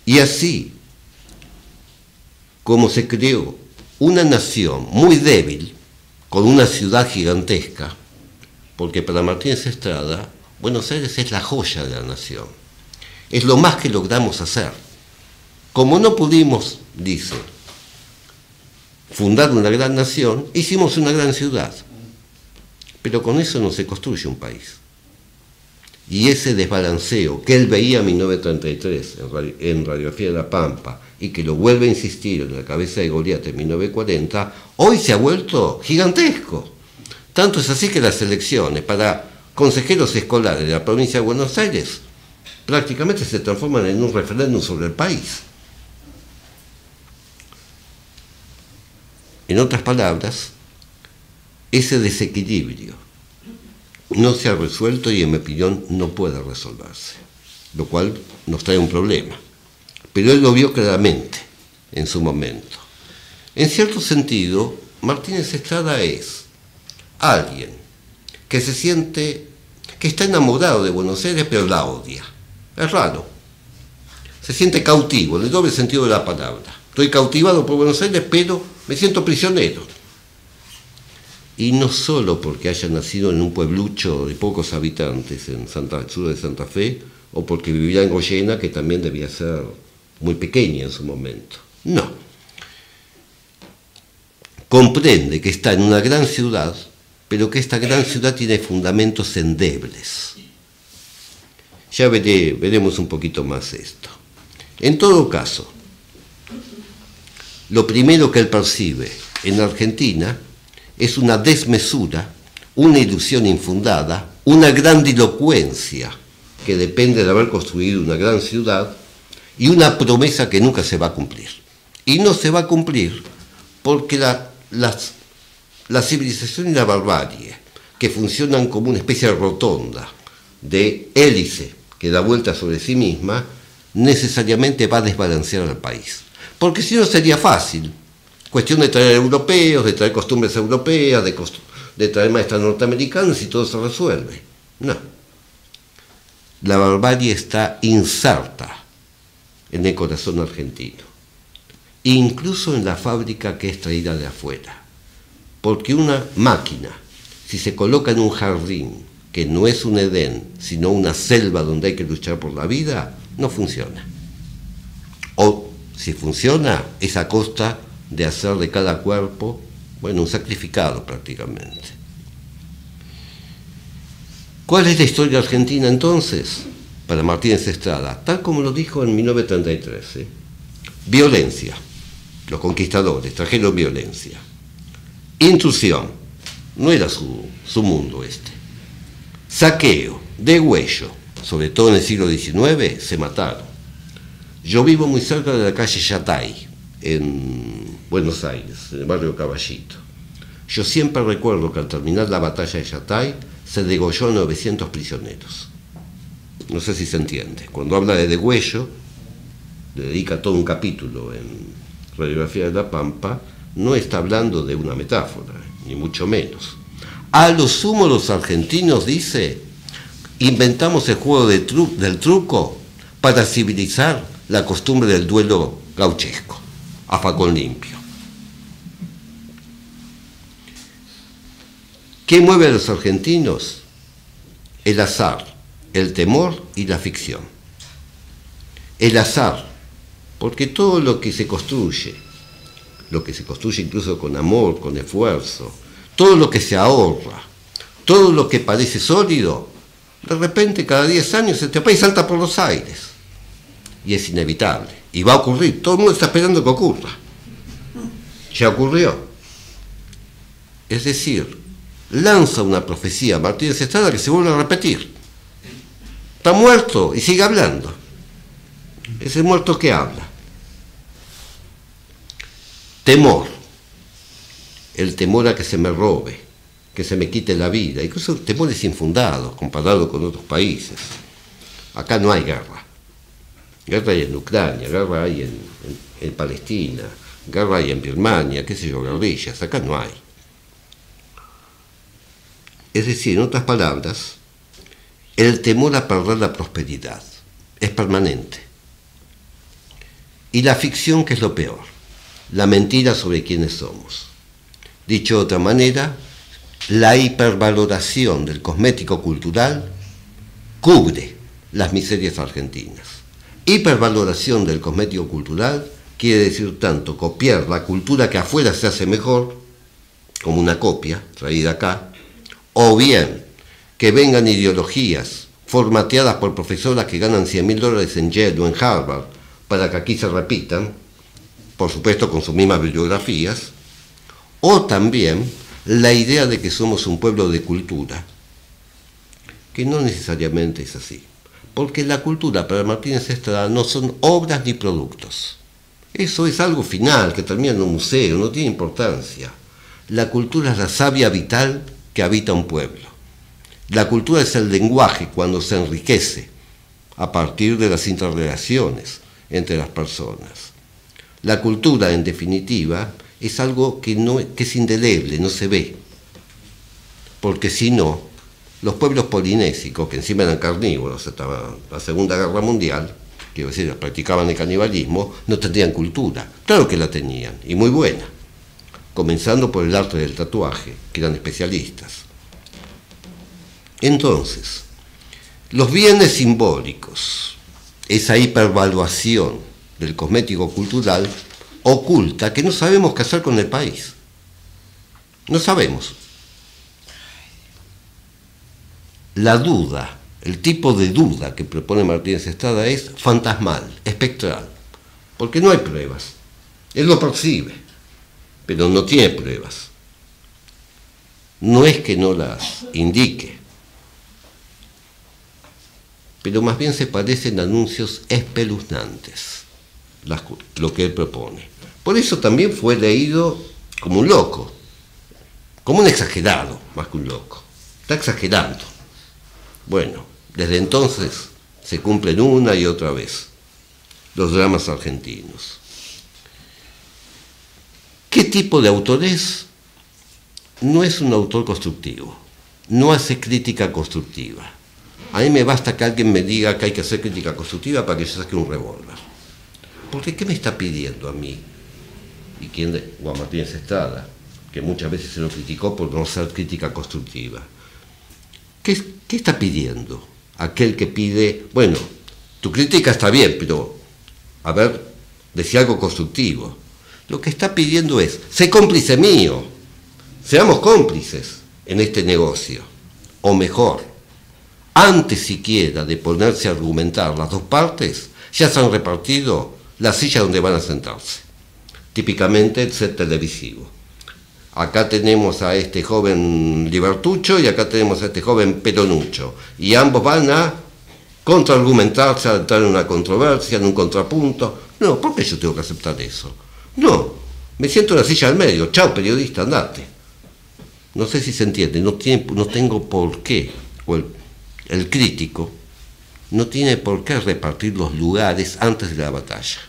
[SPEAKER 2] Y así, como se creó una nación muy débil, con una ciudad gigantesca, porque para Martínez Estrada, Buenos Aires es la joya de la nación, es lo más que logramos hacer. Como no pudimos, dice, fundar una gran nación, hicimos una gran ciudad, pero con eso no se construye un país. Y ese desbalanceo que él veía en 1933 en Radiografía de la Pampa y que lo vuelve a insistir en La cabeza de Goliat en 1940, hoy se ha vuelto gigantesco. Tanto es así que las elecciones para consejeros escolares de la provincia de Buenos Aires prácticamente se transforman en un referéndum sobre el país. En otras palabras, ese desequilibrio no se ha resuelto y en mi opinión no puede resolverse, lo cual nos trae un problema. Pero él lo vio claramente en su momento. En cierto sentido, Martínez Estrada es alguien que se siente, que está enamorado de Buenos Aires pero la odia. Es raro. Se siente cautivo, en el doble sentido de la palabra. Estoy cautivado por Buenos Aires pero me siento prisionero. Y no solo porque haya nacido en un pueblucho de pocos habitantes en el sur de Santa Fe, o porque vivía en Goyena, que también debía ser muy pequeña en su momento. No. Comprende que está en una gran ciudad, pero que esta gran ciudad tiene fundamentos endebles. Ya veremos un poquito más esto. En todo caso, lo primero que él percibe en Argentina es una desmesura, una ilusión infundada, una grandilocuencia que depende de haber construido una gran ciudad y una promesa que nunca se va a cumplir. Y no se va a cumplir porque la civilización y la barbarie, que funcionan como una especie de rotonda, de hélice que da vuelta sobre sí misma, necesariamente va a desbalancear al país. Porque si no sería fácil. Cuestión de traer europeos, de traer costumbres europeas, de traer maestras norteamericanas y todo se resuelve. No. La barbarie está inserta en el corazón argentino. incluso en la fábrica que es traída de afuera. Porque una máquina, si se coloca en un jardín, que no es un Edén, sino una selva donde hay que luchar por la vida, no funciona. O si funciona, es a costa de hacer de cada cuerpo, bueno, un sacrificado prácticamente. ¿Cuál es la historia argentina entonces? Para Martínez Estrada, tal como lo dijo en 1933, violencia, los conquistadores trajeron violencia, intrusión, no era su mundo este, saqueo, degüello, sobre todo en el siglo XIX, se mataron. Yo vivo muy cerca de la calle Yatay, en Buenos Aires, en el barrio Caballito. Yo siempre recuerdo que al terminar la batalla de Yatay se degolló a 900 prisioneros. No sé si se entiende. Cuando habla de degüello, le dedica todo un capítulo en Radiografía de la Pampa, no está hablando de una metáfora, ni mucho menos. A lo sumo los argentinos, dice, inventamos el juego del truco para civilizar la costumbre del duelo gauchesco, a facón limpio. ¿Qué mueve a los argentinos? El azar, el temor y la ficción. El azar, porque todo lo que se construye incluso con amor, con esfuerzo, todo lo que se ahorra, todo lo que parece sólido, de repente cada 10 años este país salta por los aires. Y es inevitable, y va a ocurrir, todo el mundo está esperando que ocurra. Ya ocurrió. Es decir, lanza una profecía Martínez Estrada que se vuelve a repetir. Está muerto y sigue hablando. Es el muerto que habla. Temor. El temor a que se me robe, que se me quite la vida. Incluso temores infundados comparado con otros países. Acá no hay guerra. Guerra hay en Ucrania, guerra hay en Palestina, guerra hay en Birmania, qué sé yo, guerrillas. Acá no hay. Es decir, en otras palabras, el temor a perder la prosperidad es permanente. Y la ficción, que es lo peor, la mentira sobre quiénes somos. Dicho de otra manera, la hipervaloración del cosmético cultural cubre las miserias argentinas. Hipervaloración del cosmético cultural quiere decir tanto copiar la cultura que afuera se hace mejor, como una copia traída acá, o bien que vengan ideologías formateadas por profesoras que ganan $100.000 en Yale o en Harvard para que aquí se repitan, por supuesto con sus mismas bibliografías, o también la idea de que somos un pueblo de cultura, que no necesariamente es así, porque la cultura para Martínez Estrada no son obras ni productos. Eso es algo final, que termina en un museo, no tiene importancia. La cultura es la savia vital que habita un pueblo. La cultura es el lenguaje cuando se enriquece a partir de las interrelaciones entre las personas. La cultura, en definitiva, es algo que es indeleble, no se ve. Porque si no, los pueblos polinésicos, que encima eran carnívoros hasta la Segunda Guerra Mundial, quiero decir, practicaban el canibalismo, no tendrían cultura. Claro que la tenían, y muy buena. Comenzando por el arte del tatuaje, que eran especialistas. Entonces, los bienes simbólicos, esa hipervaluación del cosmético cultural, oculta que no sabemos qué hacer con el país. No sabemos. La duda, el tipo de duda que propone Martínez Estrada es fantasmal, espectral, porque no hay pruebas. Él lo percibe, pero no tiene pruebas. No es que no las indique, pero más bien se parecen a anuncios espeluznantes, lo que él propone. Por eso también fue leído como un loco, como un exagerado, más que un loco. Está exagerando. Bueno, desde entonces se cumplen una y otra vez los dramas argentinos. ¿Qué tipo de autor es? No es un autor constructivo, no hace crítica constructiva. A mí me basta que alguien me diga que hay que hacer crítica constructiva para que yo saque un revólver. Porque ¿qué me está pidiendo a mí? y Juan Martínez Estrada, que muchas veces se lo criticó por no ser crítica constructiva. ¿Qué está pidiendo? Aquel que pide, bueno, tu crítica está bien, pero, a ver, decía algo constructivo. Lo que está pidiendo es, sé cómplice mío, seamos cómplices en este negocio, o mejor, antes siquiera de ponerse a argumentar las dos partes, ya se han repartido la silla donde van a sentarse. Típicamente el set televisivo. Acá tenemos a este joven Libertucho y acá tenemos a este joven Peronucho. Y ambos van a contraargumentarse, a entrar en una controversia, en un contrapunto. No, ¿por qué yo tengo que aceptar eso? No, me siento en la silla al medio. Chao, periodista, andate. No sé si se entiende, no tengo por qué, o el crítico no tiene por qué repartir los lugares antes de la batalla.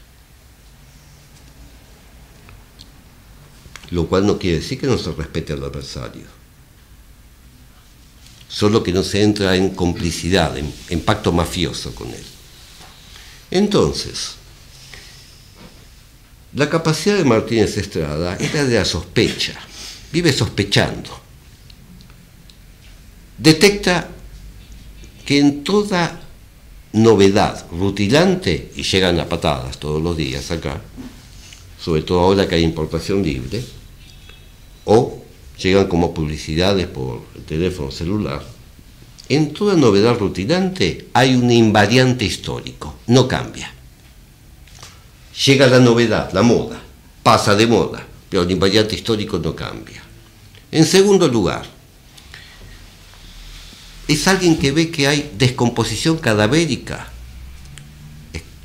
[SPEAKER 2] Lo cual no quiere decir que no se respete al adversario. Solo que no se entra en complicidad, en pacto mafioso con él. Entonces, la capacidad de Martínez Estrada era de la sospecha. Vive sospechando. Detecta que en toda novedad rutilante, y llegan a patadas todos los días acá, sobre todo ahora que hay importación libre, o llegan como publicidades por el teléfono celular, en toda novedad rutilante hay un invariante histórico, no cambia. Llega la novedad, la moda, pasa de moda, pero el invariante histórico no cambia. En segundo lugar, es alguien que ve que hay descomposición cadavérica,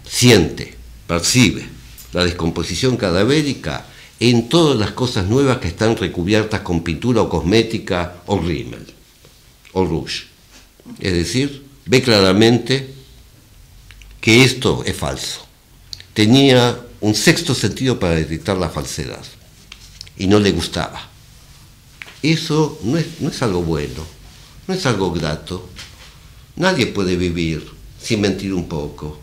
[SPEAKER 2] siente, percibe la descomposición cadavérica en todas las cosas nuevas que están recubiertas con pintura o cosmética o rímel o rouge. Es decir, ve claramente que esto es falso. Tenía un sexto sentido para detectar la falsedad y no le gustaba. Eso no es algo bueno, no es algo grato. Nadie puede vivir sin mentir un poco.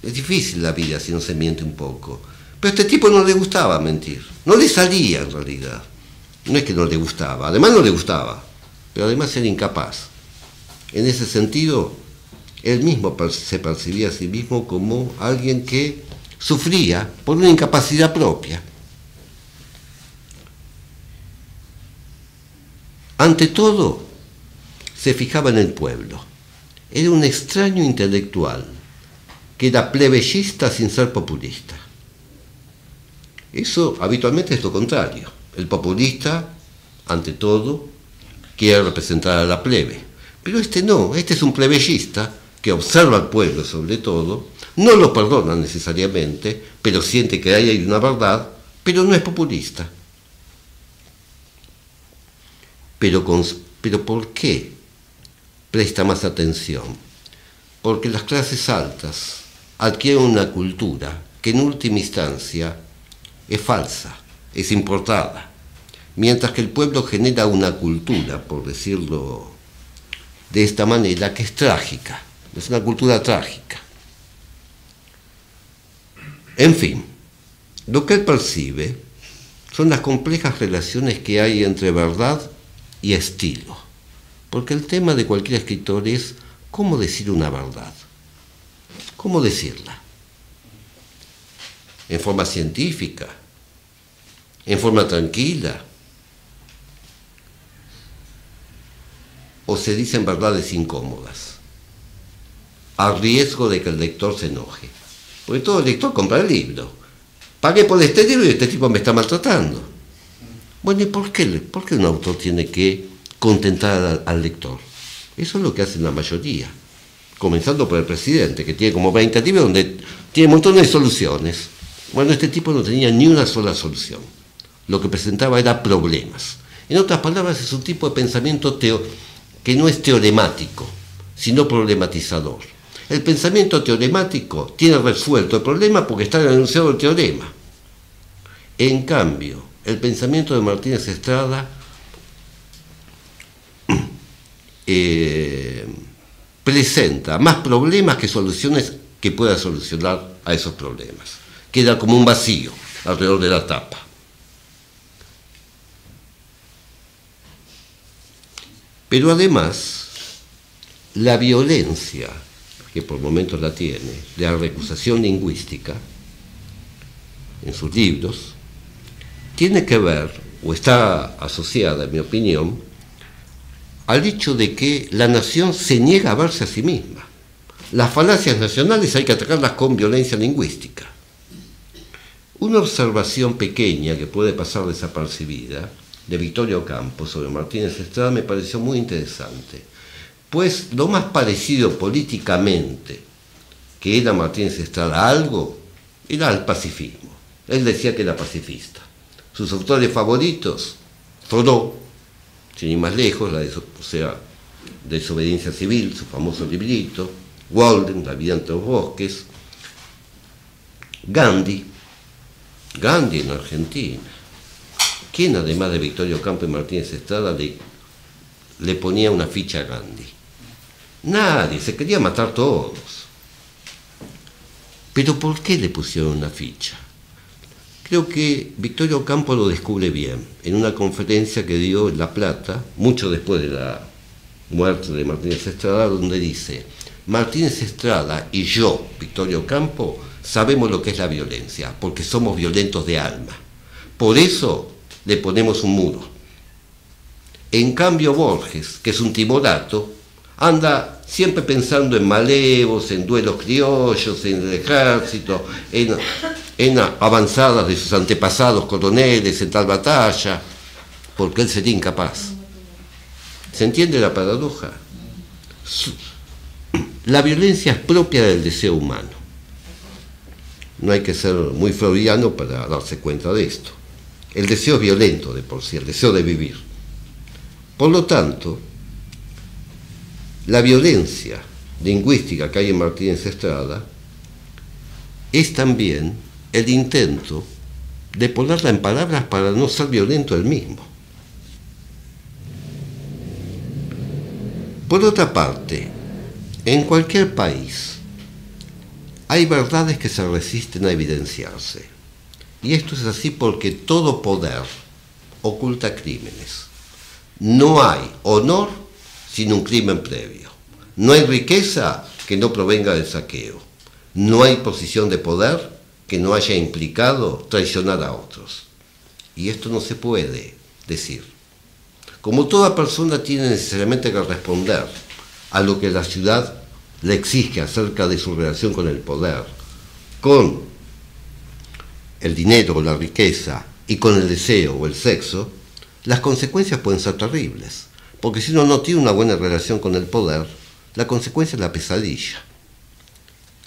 [SPEAKER 2] Es difícil la vida si no se miente un poco. Pero a este tipo no le gustaba mentir. No le salía en realidad. No es que no le gustaba. Además no le gustaba. Pero además era incapaz. En ese sentido, él mismo se percibía a sí mismo como alguien que sufría por una incapacidad propia. Ante todo, se fijaba en el pueblo. Era un extraño intelectual que era plebeyista sin ser populista. Eso habitualmente es lo contrario. El populista, ante todo, quiere representar a la plebe. Pero este no, este es un plebeyista que observa al pueblo sobre todo, no lo perdona necesariamente, pero siente que ahí hay una verdad, pero no es populista. Pero ¿por qué presta más atención? Porque las clases altas adquieren una cultura que en última instancia es falsa, es importada, mientras que el pueblo genera una cultura, por decirlo de esta manera, que es trágica, es una cultura trágica. En fin, lo que él percibe son las complejas relaciones que hay entre verdad y estilo, porque el tema de cualquier escritor es cómo decir una verdad. ¿Cómo decirla? ¿En forma científica? ¿En forma tranquila? ¿O se dicen verdades incómodas? A riesgo de que el lector se enoje. Porque todo el lector compra el libro. Pagué por este libro y este tipo me está maltratando. Bueno, ¿y por qué un autor tiene que contentar al lector? Eso es lo que hacen la mayoría. Comenzando por el presidente, que tiene como 20 libros donde tiene montones de soluciones. Bueno, este tipo no tenía ni una sola solución. Lo que presentaba era problemas. En otras palabras, es un tipo de pensamiento que no es teoremático, sino problematizador. El pensamiento teoremático tiene resuelto el problema porque está enunciado el teorema. En cambio, el pensamiento de Martínez Estrada presenta más problemas que soluciones que pueda solucionar a esos problemas. Queda como un vacío. alrededor de la tapa. Pero además, la violencia, que por momentos la tiene, de la recusación lingüística, en sus libros, tiene que ver, o está asociada, en mi opinión, al hecho de que la nación se niega a verse a sí misma. Las falacias nacionales hay que atacarlas con violencia lingüística. Una observación pequeña que puede pasar desapercibida de Victorio Ocampo sobre Martínez Estrada me pareció muy interesante, pues lo más parecido políticamente que era Martínez Estrada a algo era al pacifismo. Él decía que era pacifista. Sus autores favoritos, Thoreau, sin ir más lejos, Desobediencia Civil, su famoso librito, Walden, La vida entre los bosques, Gandhi en Argentina. ¿Quién, además de Victorio Ocampo y Martínez Estrada, le ponía una ficha a Gandhi? Nadie, se quería matar todos. ¿Pero por qué le pusieron una ficha? Creo que Victorio Ocampo lo descubre bien en una conferencia que dio en La Plata, mucho después de la muerte de Martínez Estrada, donde dice: Martínez Estrada y yo, Victorio Ocampo, sabemos lo que es la violencia, porque somos violentos de alma. Por eso le ponemos un muro. En cambio Borges, que es un timorato, anda siempre pensando en malevos, en duelos criollos, en el ejército, en avanzadas de sus antepasados coroneles, en tal batalla, porque él sería incapaz. ¿Se entiende la paradoja? La violencia es propia del deseo humano. No hay que ser muy freudiano para darse cuenta de esto. El deseo es violento de por sí, el deseo de vivir. Por lo tanto, la violencia lingüística que hay en Martínez Estrada es también el intento de ponerla en palabras para no ser violento él mismo. Por otra parte, en cualquier país hay verdades que se resisten a evidenciarse. Y esto es así porque todo poder oculta crímenes. No hay honor sin un crimen previo. No hay riqueza que no provenga del saqueo. No hay posición de poder que no haya implicado traicionar a otros. Y esto no se puede decir. Como toda persona tiene necesariamente que responder a lo que la ciudad le exige acerca de su relación con el poder, con el dinero o la riqueza y con el deseo o el sexo, las consecuencias pueden ser terribles. Porque si uno no tiene una buena relación con el poder, la consecuencia es la pesadilla.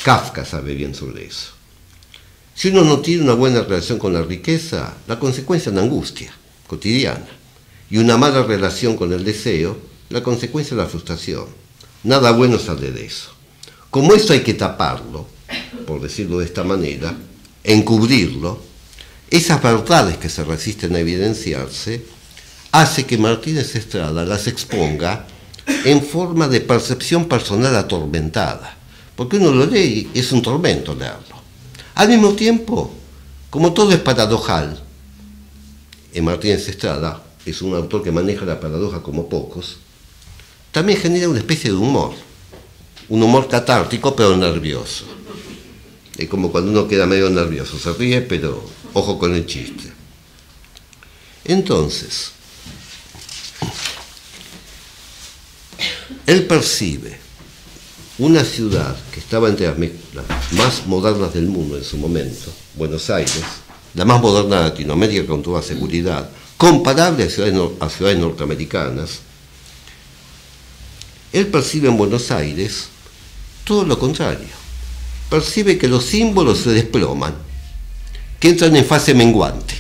[SPEAKER 2] Kafka sabe bien sobre eso. Si uno no tiene una buena relación con la riqueza, la consecuencia es la angustia cotidiana. Y una mala relación con el deseo, la consecuencia es la frustración. Nada bueno sale de eso. Como esto hay que taparlo, por decirlo de esta manera, encubrirlo, esas verdades que se resisten a evidenciarse, hace que Martínez Estrada las exponga en forma de percepción personal atormentada, porque uno lo lee y es un tormento leerlo. Al mismo tiempo, como todo es paradojal, Martínez Estrada es un autor que maneja la paradoja como pocos, también genera una especie de humor, un humor catártico pero nervioso. Es como cuando uno queda medio nervioso, se ríe pero ojo con el chiste. Entonces, él percibe una ciudad que estaba entre las más modernas del mundo en su momento, Buenos Aires, la más moderna de Latinoamérica con toda seguridad, comparable a ciudades norteamericanas. Él percibe en Buenos Aires todo lo contrario. Percibe que los símbolos se desploman, que entran en fase menguante.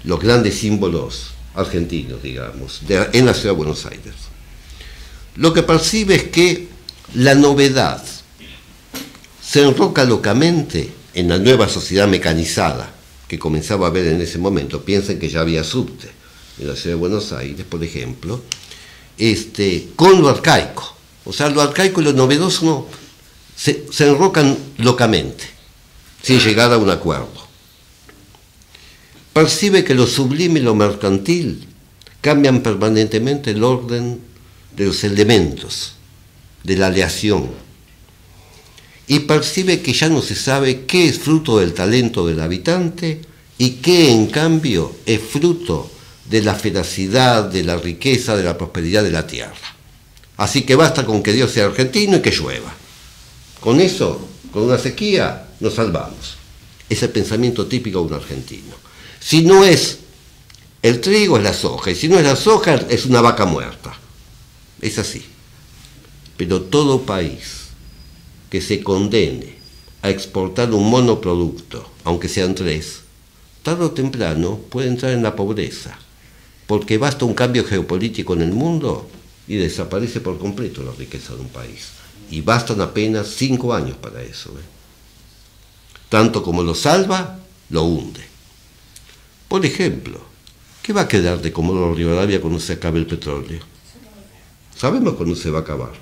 [SPEAKER 2] Los grandes símbolos argentinos, digamos, en la ciudad de Buenos Aires. Lo que percibe es que la novedad se enroca locamente en la nueva sociedad mecanizada que comenzaba a ver en ese momento. Piensen que ya había subte en la ciudad de Buenos Aires, por ejemplo, con lo arcaico. O sea, lo arcaico y lo novedoso se enrocan locamente, sin llegar a un acuerdo. percibe que lo sublime y lo mercantil cambian permanentemente el orden de los elementos, de la aleación, y percibe que ya no se sabe qué es fruto del talento del habitante y qué, en cambio, es fruto de la ferocidad, de la riqueza, de la prosperidad de la tierra. Así que basta con que Dios sea argentino y que llueva. Con eso, con una sequía, nos salvamos. Es el pensamiento típico de un argentino. Si no es el trigo, es la soja, y si no es la soja, es una vaca muerta. Es así. Pero todo país que se condene a exportar un monoproducto, aunque sean tres, tarde o temprano puede entrar en la pobreza, porque basta un cambio geopolítico en el mundo y desaparece por completo la riqueza de un país. Y bastan apenas 5 años para eso. Tanto como lo salva, lo hunde. Por ejemplo, ¿qué va a quedar de Comodoro Rivadavia cuando se acabe el petróleo? Sabemos cuándo se va a acabar.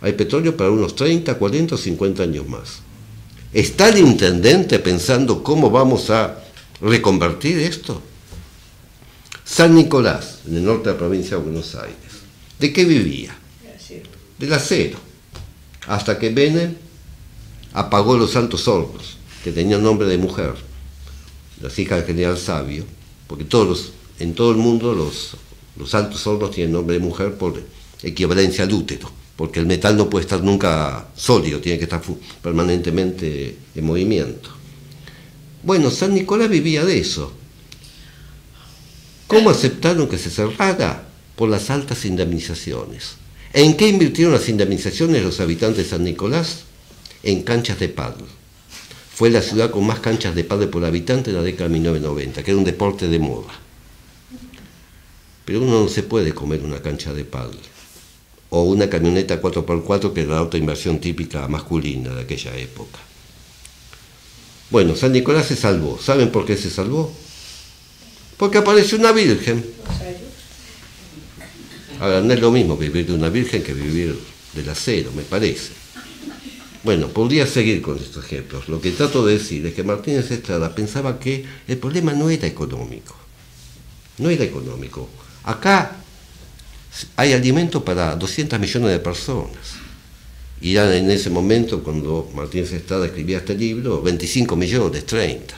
[SPEAKER 2] Hay petróleo para unos 30, 40 o 50 años más. ¿Está el intendente pensando cómo vamos a reconvertir esto? San Nicolás, en el norte de la provincia de Buenos Aires. ¿De qué vivía? Del acero. Hasta que Menem apagó los altos hornos, que tenían nombre de mujer, las hijas del general Sabio, porque en todo el mundo los altos hornos tienen nombre de mujer por equivalencia al útero, porque el metal no puede estar nunca sólido, tiene que estar permanentemente en movimiento. Bueno, San Nicolás vivía de eso. ¿Cómo aceptaron que se cerrara? Por las altas indemnizaciones. ¿En qué invirtieron las indemnizaciones los habitantes de San Nicolás? En canchas de pádel. Fue la ciudad con más canchas de pádel por habitante en la década de 1990, que era un deporte de moda. Pero uno no se puede comer una cancha de pádel. O una camioneta 4x4, que era la otra inversión típica masculina de aquella época. Bueno, San Nicolás se salvó. ¿Saben por qué se salvó? Porque apareció una virgen. Ahora, no es lo mismo vivir de una virgen que vivir del acero, me parece. Bueno, podría seguir con estos ejemplos. Lo que trato de decir es que Martínez Estrada pensaba que el problema no era económico. No era económico. Acá hay alimento para 200 millones de personas. Y ya en ese momento, cuando Martínez Estrada escribía este libro, 25 millones, 30.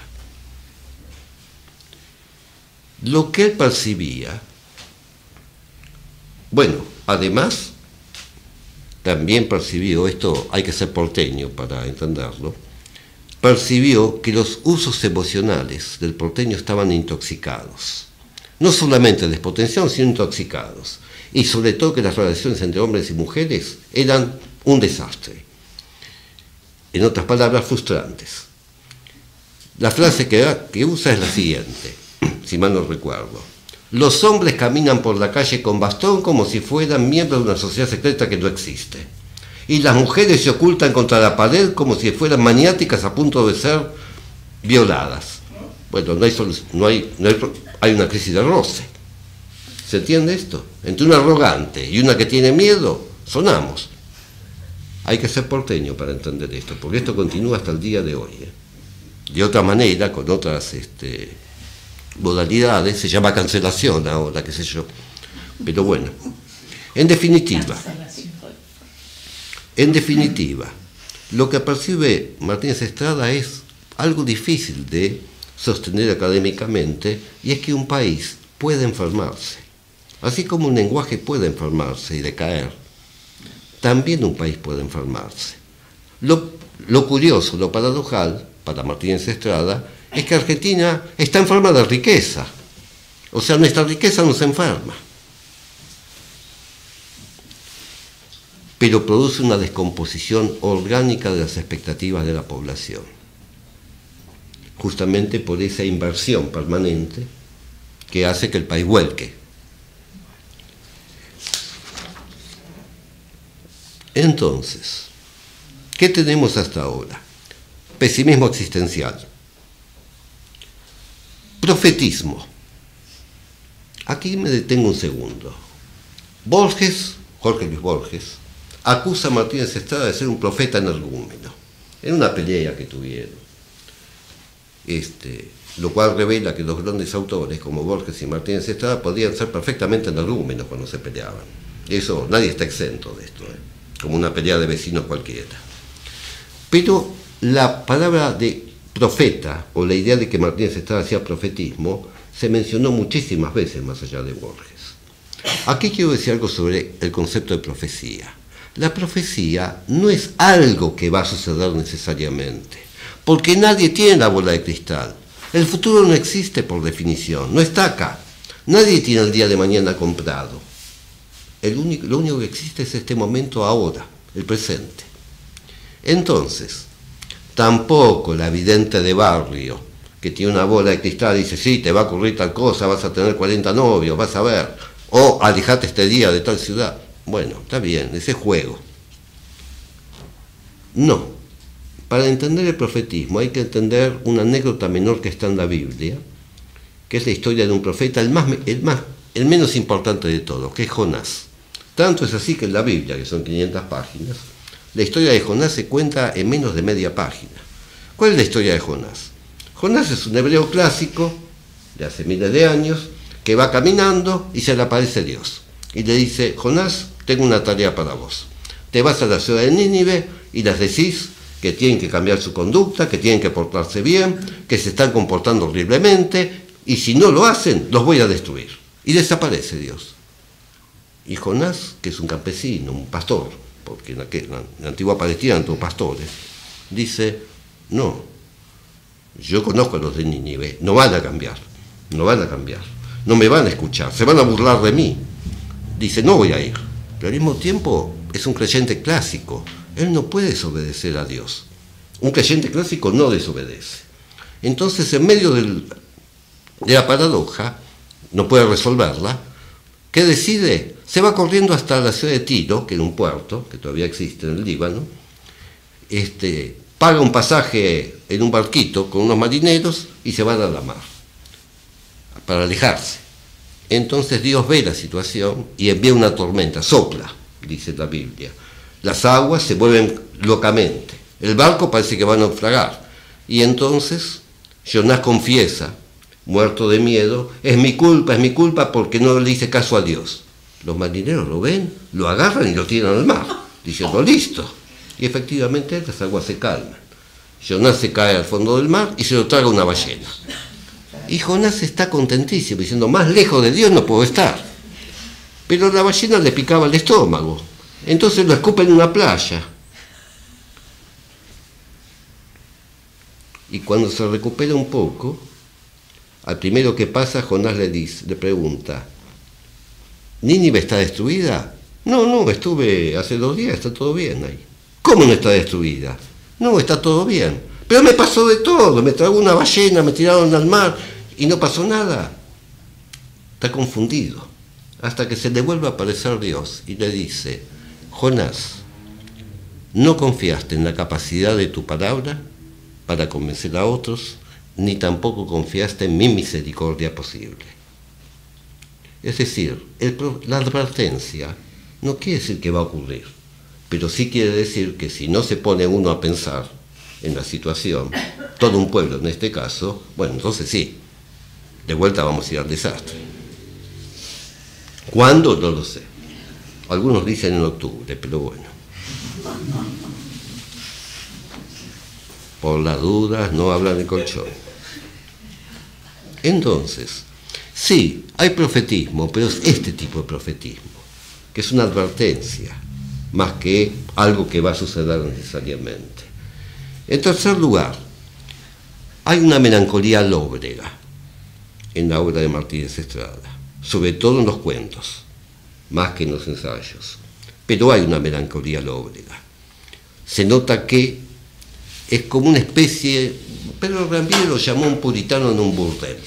[SPEAKER 2] Lo que él percibía, bueno, además, también percibió, esto hay que ser porteño para entenderlo, percibió que los usos emocionales del porteño estaban intoxicados. No solamente despotenciados, sino intoxicados. Y sobre todo que las relaciones entre hombres y mujeres eran un desastre. En otras palabras, frustrantes. La frase que usa es la siguiente, si mal no recuerdo. Los hombres caminan por la calle con bastón como si fueran miembros de una sociedad secreta que no existe. Y las mujeres se ocultan contra la pared como si fueran maniáticas a punto de ser violadas. Bueno, hay una crisis de roce. ¿Se entiende esto? Entre una arrogante y una que tiene miedo, sonamos. Hay que ser porteño para entender esto, porque esto continúa hasta el día de hoy. De otra manera, con otras modalidades, se llama cancelación ahora, qué sé yo. Pero bueno, en definitiva, lo que percibe Martínez Estrada es algo difícil de sostener académicamente, y es que un país puede enfermarse. Así como un lenguaje puede enfermarse y decaer, también un país puede enfermarse. Lo curioso, lo paradojal, para Martínez Estrada, es que Argentina está enferma de riqueza. O sea, nuestra riqueza nos enferma. Pero produce una descomposición orgánica de las expectativas de la población. Justamente por esa inversión permanente que hace que el país vuelque. Entonces, ¿qué tenemos hasta ahora? Pesimismo existencial. Profetismo. Aquí me detengo un segundo. Jorge Luis Borges, acusa a Martínez Estrada de ser un profeta energúmeno, en una pelea que tuvieron. lo cual revela que los grandes autores, como Borges y Martínez Estrada, podían ser perfectamente energúmenos cuando se peleaban. Eso, nadie está exento de esto, como una pelea de vecinos cualquiera. Pero la palabra de profeta, o la idea de que Martínez Estrada hacía profetismo, se mencionó muchísimas veces más allá de Borges. Aquí quiero decir algo sobre el concepto de profecía. La profecía no es algo que va a suceder necesariamente, porque nadie tiene la bola de cristal. El futuro no existe por definición, no está acá. Nadie tiene el día de mañana comprado. Lo único que existe es este momento ahora, el presente. Entonces, tampoco la vidente de barrio, que tiene una bola de cristal y dice, sí, te va a ocurrir tal cosa, vas a tener 40 novios, vas a ver, o alejate este día de tal ciudad. Bueno, está bien, ese juego. No. Para entender el profetismo hay que entender una anécdota menor que está en la Biblia, que es la historia de un profeta, el menos importante de todos, que es Jonás. Tanto es así que en la Biblia, que son 500 páginas, la historia de Jonás se cuenta en menos de media página. ¿Cuál es la historia de Jonás? Jonás es un hebreo clásico, de hace miles de años, que va caminando y se le aparece Dios. Y le dice, Jonás, tengo una tarea para vos. Te vas a la ciudad de Nínive y les decís que tienen que cambiar su conducta, que tienen que portarse bien, que se están comportando horriblemente, y si no lo hacen, los voy a destruir. Y desaparece Dios. Y Jonás, que es un campesino, un pastor, porque en la antigua Palestina eran todos pastores, dice, no, yo conozco a los de Nínive, no van a cambiar, no me van a escuchar, se van a burlar de mí. Dice, no voy a ir. Pero al mismo tiempo es un creyente clásico, él no puede desobedecer a Dios. Un creyente clásico no desobedece. Entonces, en medio de la paradoja, no puede resolverla, ¿qué decide? Se va corriendo hasta la ciudad de Tiro, que era un puerto, que todavía existe en el Líbano, paga un pasaje en un barquito con unos marineros y se van a la mar, para alejarse. Entonces Dios ve la situación y envía una tormenta, sopla, dice la Biblia. Las aguas se mueven locamente, el barco parece que va a naufragar, y entonces Jonás confiesa, muerto de miedo, es mi culpa porque no le hice caso a Dios. Los marineros lo ven, lo agarran y lo tiran al mar, diciendo, listo. Y efectivamente las aguas se calman. Jonás se cae al fondo del mar y se lo traga una ballena. Y Jonás está contentísimo, diciendo, más lejos de Dios no puedo estar. Pero la ballena le picaba el estómago. Entonces lo escupe en una playa. Y cuando se recupera un poco, al primero que pasa, Jonás le pregunta, ¿Nínive está destruida? No, estuve hace 2 días, está todo bien ahí. ¿Cómo no está destruida? No, está todo bien. Pero me pasó de todo, me tragó una ballena, me tiraron al mar y no pasó nada. Está confundido, hasta que se le vuelve a aparecer Dios y le dice, Jonás, no confiaste en la capacidad de tu palabra para convencer a otros, ni tampoco confiaste en mi misericordia posible. Es decir, la advertencia no quiere decir que va a ocurrir, pero sí quiere decir que si no se pone uno a pensar en la situación, todo un pueblo en este caso, bueno, entonces sí, de vuelta vamos a ir al desastre. ¿Cuándo? No lo sé. Algunos dicen en octubre, pero bueno. Por las dudas no hablan de colchón. Entonces, sí, hay profetismo, pero es este tipo de profetismo, que es una advertencia, más que algo que va a suceder necesariamente. En tercer lugar, hay una melancolía lóbrega en la obra de Martínez Estrada, sobre todo en los cuentos, más que en los ensayos. Pero hay una melancolía lóbrega. Se nota que es como una especie, Pedro Ramírez lo llamó un puritano en un burdel,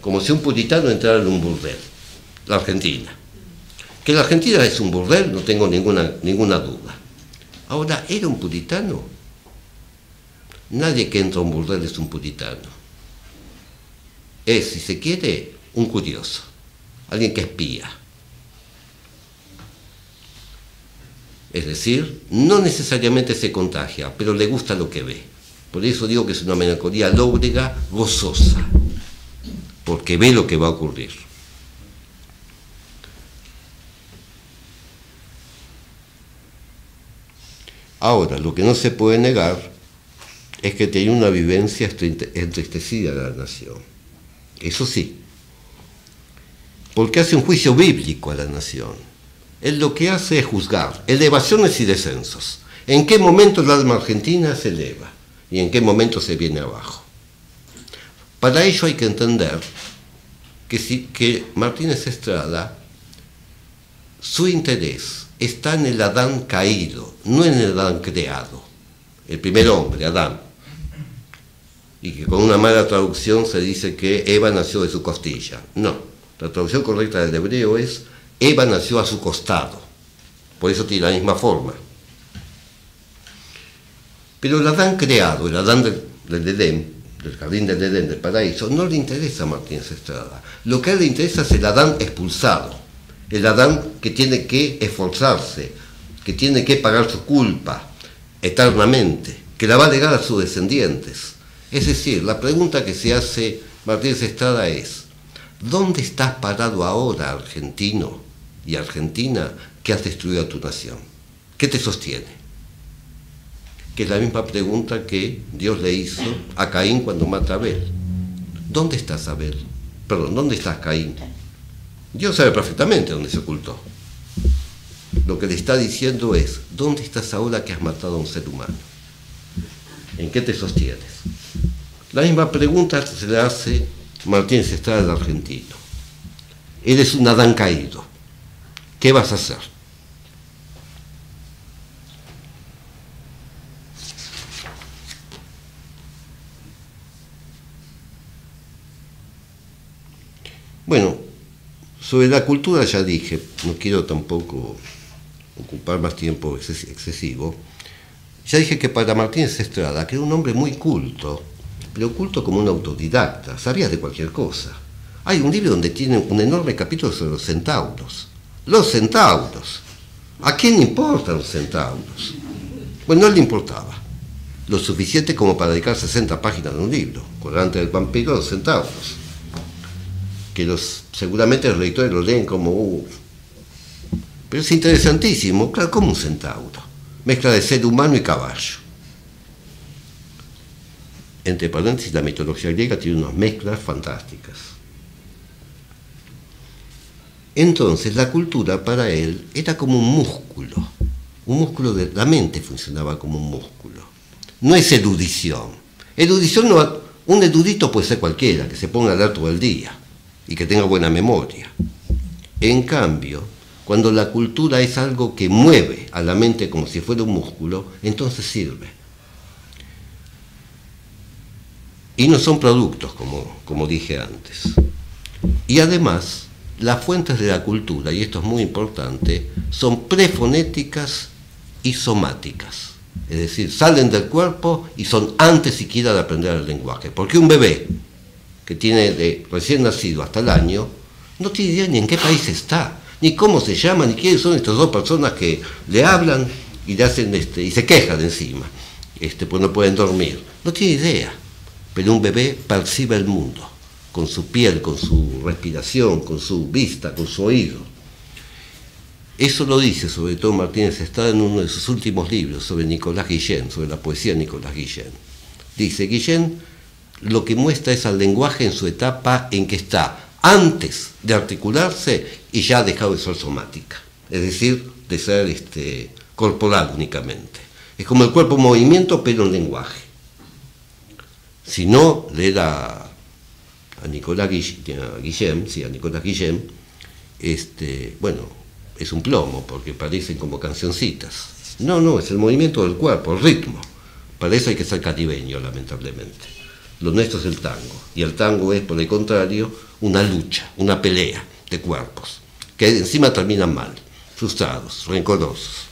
[SPEAKER 2] como si un puritano entrara en un burdel, la Argentina. Que la Argentina es un burdel, no tengo ninguna duda. Ahora, ¿era un puritano? Nadie que entra a un burdel es un puritano. Es, si se quiere, un curioso, alguien que espía. Es decir, no necesariamente se contagia, pero le gusta lo que ve. Por eso digo que es una melancolía lóbrega, gozosa. porque ve lo que va a ocurrir. Ahora, lo que no se puede negar es que tiene una vivencia entristecida de la nación. Eso sí, porque hace un juicio bíblico a la nación. Él lo que hace es juzgar elevaciones y descensos. ¿En qué momento el alma argentina se eleva y en qué momento se viene abajo? Para ello hay que entender que Martínez Estrada, su interés está en el Adán caído, no en el Adán creado, el primer hombre, Adán. Y que con una mala traducción se dice que Eva nació de su costilla. No, la traducción correcta del hebreo es Eva nació a su costado, por eso tiene la misma forma. Pero el Adán creado, el Adán del Edén, del jardín del Edén, del paraíso, no le interesa a Martínez Estrada. Lo que a él le interesa es el Adán expulsado, el Adán que tiene que esforzarse, que tiene que pagar su culpa eternamente, que la va a legar a sus descendientes. Es decir, la pregunta que se hace Martínez Estrada es: ¿dónde estás parado ahora, argentino y argentina, que has destruido a tu nación? ¿Qué te sostiene? Que es la misma pregunta que Dios le hizo a Caín cuando mata a Abel. ¿Dónde estás, Abel? Perdón, ¿dónde estás, Caín? Dios sabe perfectamente dónde se ocultó. Lo que le está diciendo es: ¿dónde estás ahora que has matado a un ser humano? ¿En qué te sostienes? La misma pregunta se le hace Martínez Estrada al argentino. Eres un Adán caído. ¿Qué vas a hacer? Bueno, sobre la cultura ya dije, no quiero tampoco ocupar más tiempo excesivo. Ya dije que para Martínez Estrada, que era un hombre muy culto, pero culto como un autodidacta, sabía de cualquier cosa. Hay un libro donde tiene un enorme capítulo sobre los centauros. Los centauros. ¿A quién le importan los centauros? Bueno, no le importaba. Lo suficiente como para dedicar 60 páginas de un libro, Colgante del vampiro, los centauros. Que seguramente los lectores lo leen como... Pero es interesantísimo, claro, como un centauro. Mezcla de ser humano y caballo. Entre paréntesis, la mitología griega tiene unas mezclas fantásticas. Entonces, la cultura para él era como un músculo. Un músculo de la mente funcionaba como un músculo. No es erudición. Erudición no, un erudito puede ser cualquiera, que se ponga a leer todo el día y que tenga buena memoria. En cambio, cuando la cultura es algo que mueve a la mente como si fuera un músculo, entonces sirve. Y no son productos, como dije antes. Y además, las fuentes de la cultura, y esto es muy importante, son prefonéticas y somáticas. Es decir, salen del cuerpo y son antes siquiera de aprender el lenguaje. Porque un bebé que tiene de recién nacido hasta el año, no tiene idea ni en qué país está, ni cómo se llama, ni quiénes son estas dos personas que le hablan y le hacen y se quejan encima, pues no pueden dormir. No tiene idea. Pero un bebé percibe el mundo, con su piel, con su respiración, con su vista, con su oído. Eso lo dice sobre todo Martínez Estrada en uno de sus últimos libros sobre Nicolás Guillén, sobre la poesía de Nicolás Guillén. Dice, Guillén lo que muestra es al lenguaje en su etapa en que está antes de articularse y ya ha dejado de ser somática, es decir, de ser corporal únicamente. Es como el cuerpo en movimiento, pero en lenguaje. Si no leer a Nicolás Guillén, bueno, es un plomo, porque parecen como cancioncitas. No, es el movimiento del cuerpo, el ritmo. Para eso hay que ser caribeño, lamentablemente. Lo nuestro es el tango, y el tango es, por el contrario, una lucha, una pelea de cuerpos, que encima terminan mal, frustrados, rencorosos.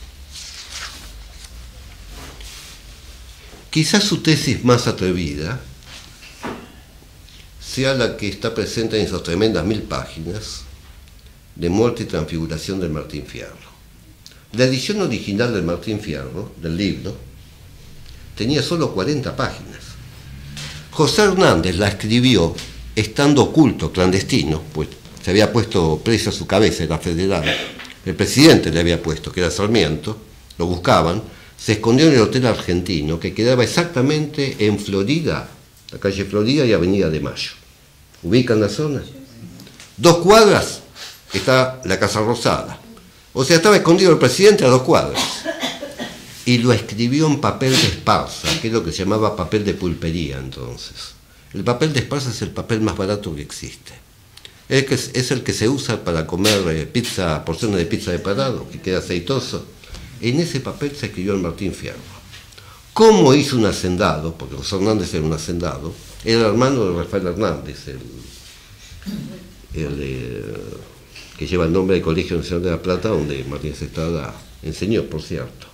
[SPEAKER 2] Quizás su tesis más atrevida sea la que está presente en esas tremendas 1000 páginas de Muerte y Transfiguración del Martín Fierro. La edición original del Martín Fierro, del libro, tenía solo 40 páginas. José Hernández la escribió estando oculto, clandestino, pues se había puesto preso a su cabeza, era federal, el presidente le había puesto, que era Sarmiento, lo buscaban, se escondió en el Hotel Argentino, que quedaba exactamente en Florida, la calle Florida y Avenida de Mayo. ¿Ubican la zona? 2 cuadras está la Casa Rosada. O sea, estaba escondido el presidente a 2 cuadras. Y lo escribió en papel de esparza, que es lo que se llamaba papel de pulpería entonces. El papel de esparza es el papel más barato que existe. Es el que se usa para comer pizza, porciones de pizza de parado, que queda aceitoso. En ese papel se escribió el Martín Fierro. ¿Cómo hizo un hacendado? Porque José Hernández era un hacendado. Era el hermano de Rafael Hernández, que lleva el nombre del Colegio Nacional de La Plata, donde Martínez Estrada enseñó, por cierto.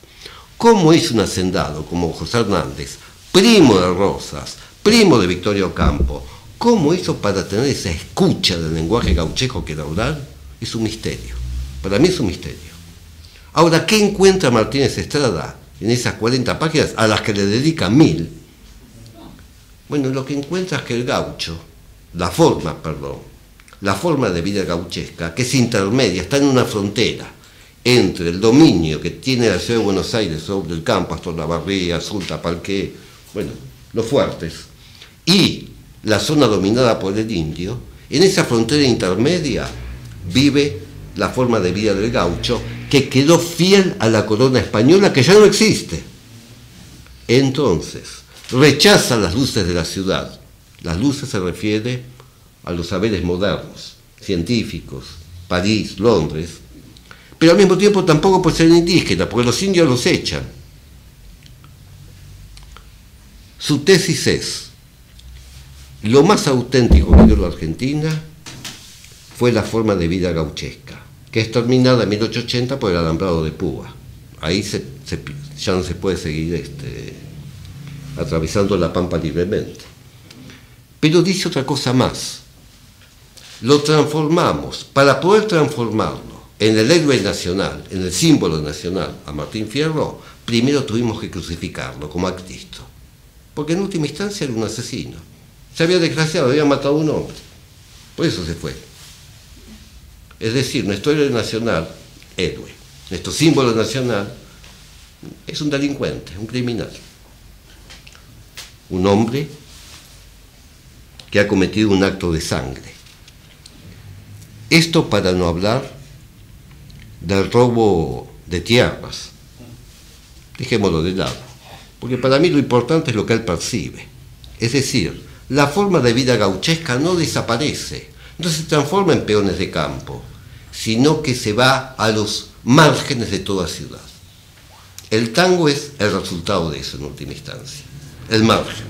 [SPEAKER 2] ¿Cómo hizo un hacendado como José Hernández, primo de Rosas, primo de Victoria Ocampo? ¿Cómo hizo para tener esa escucha del lenguaje gauchejo que era oral? Es un misterio. Para mí es un misterio. Ahora, ¿qué encuentra Martínez Estrada en esas 40 páginas a las que le dedica 1000? Bueno, lo que encuentra es que el gaucho, la forma de vida gauchesca, que es intermedia, está en una frontera entre el dominio que tiene la ciudad de Buenos Aires sobre el campo, Astor Lavarría, Sulta, Palqué, bueno, los fuertes, y la zona dominada por el indio. En esa frontera intermedia vive la forma de vida del gaucho, que quedó fiel a la corona española, que ya no existe. Entonces, rechaza las luces de la ciudad. Las luces se refiere a los saberes modernos, científicos, París, Londres, pero al mismo tiempo tampoco puede ser indígena, porque los indios los echan. Su tesis es: lo más auténtico que dio la Argentina fue la forma de vida gauchesca, que es terminada en 1880 por el alambrado de púa. Ahí ya no se puede seguir atravesando la pampa libremente. Pero dice otra cosa más. Lo transformamos, para poder transformarlo en el héroe nacional, en el símbolo nacional, a Martín Fierro, primero tuvimos que crucificarlo como a Cristo. Porque en última instancia era un asesino. Se había desgraciado, había matado a un hombre. Por eso se fue. Es decir, nuestro héroe nacional, héroe, nuestro símbolo nacional, es un delincuente, un criminal. Un hombre que ha cometido un acto de sangre. Esto para no hablar del robo de tierras. Dejémoslo de lado, porque para mí lo importante es lo que él percibe. Es decir, la forma de vida gauchesca no desaparece, no se transforma en peones de campo, sino que se va a los márgenes de toda ciudad. El tango es el resultado de eso en última instancia, el margen.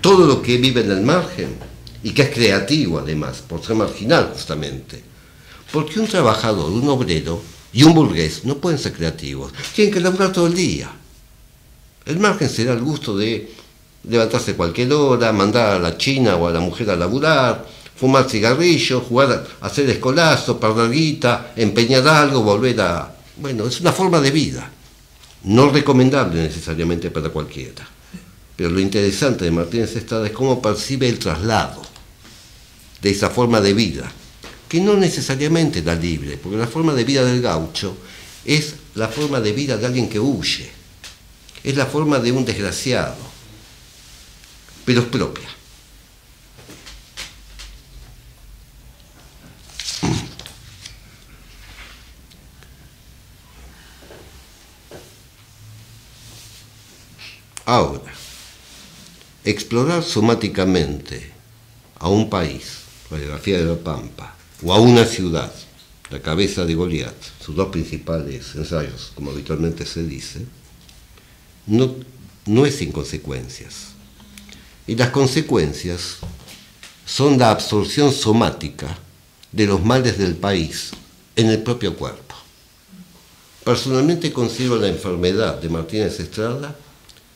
[SPEAKER 2] Todo lo que vive en el margen, y que es creativo además, por ser marginal justamente. Porque un trabajador, un obrero y un burgués no pueden ser creativos, tienen que laburar todo el día. El margen será el gusto de levantarse cualquier hora, mandar a la china o a la mujer a laburar, fumar cigarrillos, jugar, hacer escolazo, perder guita, empeñar algo, volver a... Bueno, es una forma de vida, no recomendable necesariamente para cualquiera. Pero lo interesante de Martínez Estrada es cómo percibe el traslado de esa forma de vida, que no necesariamente está libre, porque la forma de vida del gaucho es la forma de vida de alguien que huye, es la forma de un desgraciado, pero es propia. Ahora, explorar somáticamente a un país, la geografía de la Pampa, o a una ciudad, la cabeza de Goliat, sus 2 principales ensayos, como habitualmente se dice, no es sin consecuencias. Y las consecuencias son la absorción somática de los males del país en el propio cuerpo. Personalmente considero la enfermedad de Martínez Estrada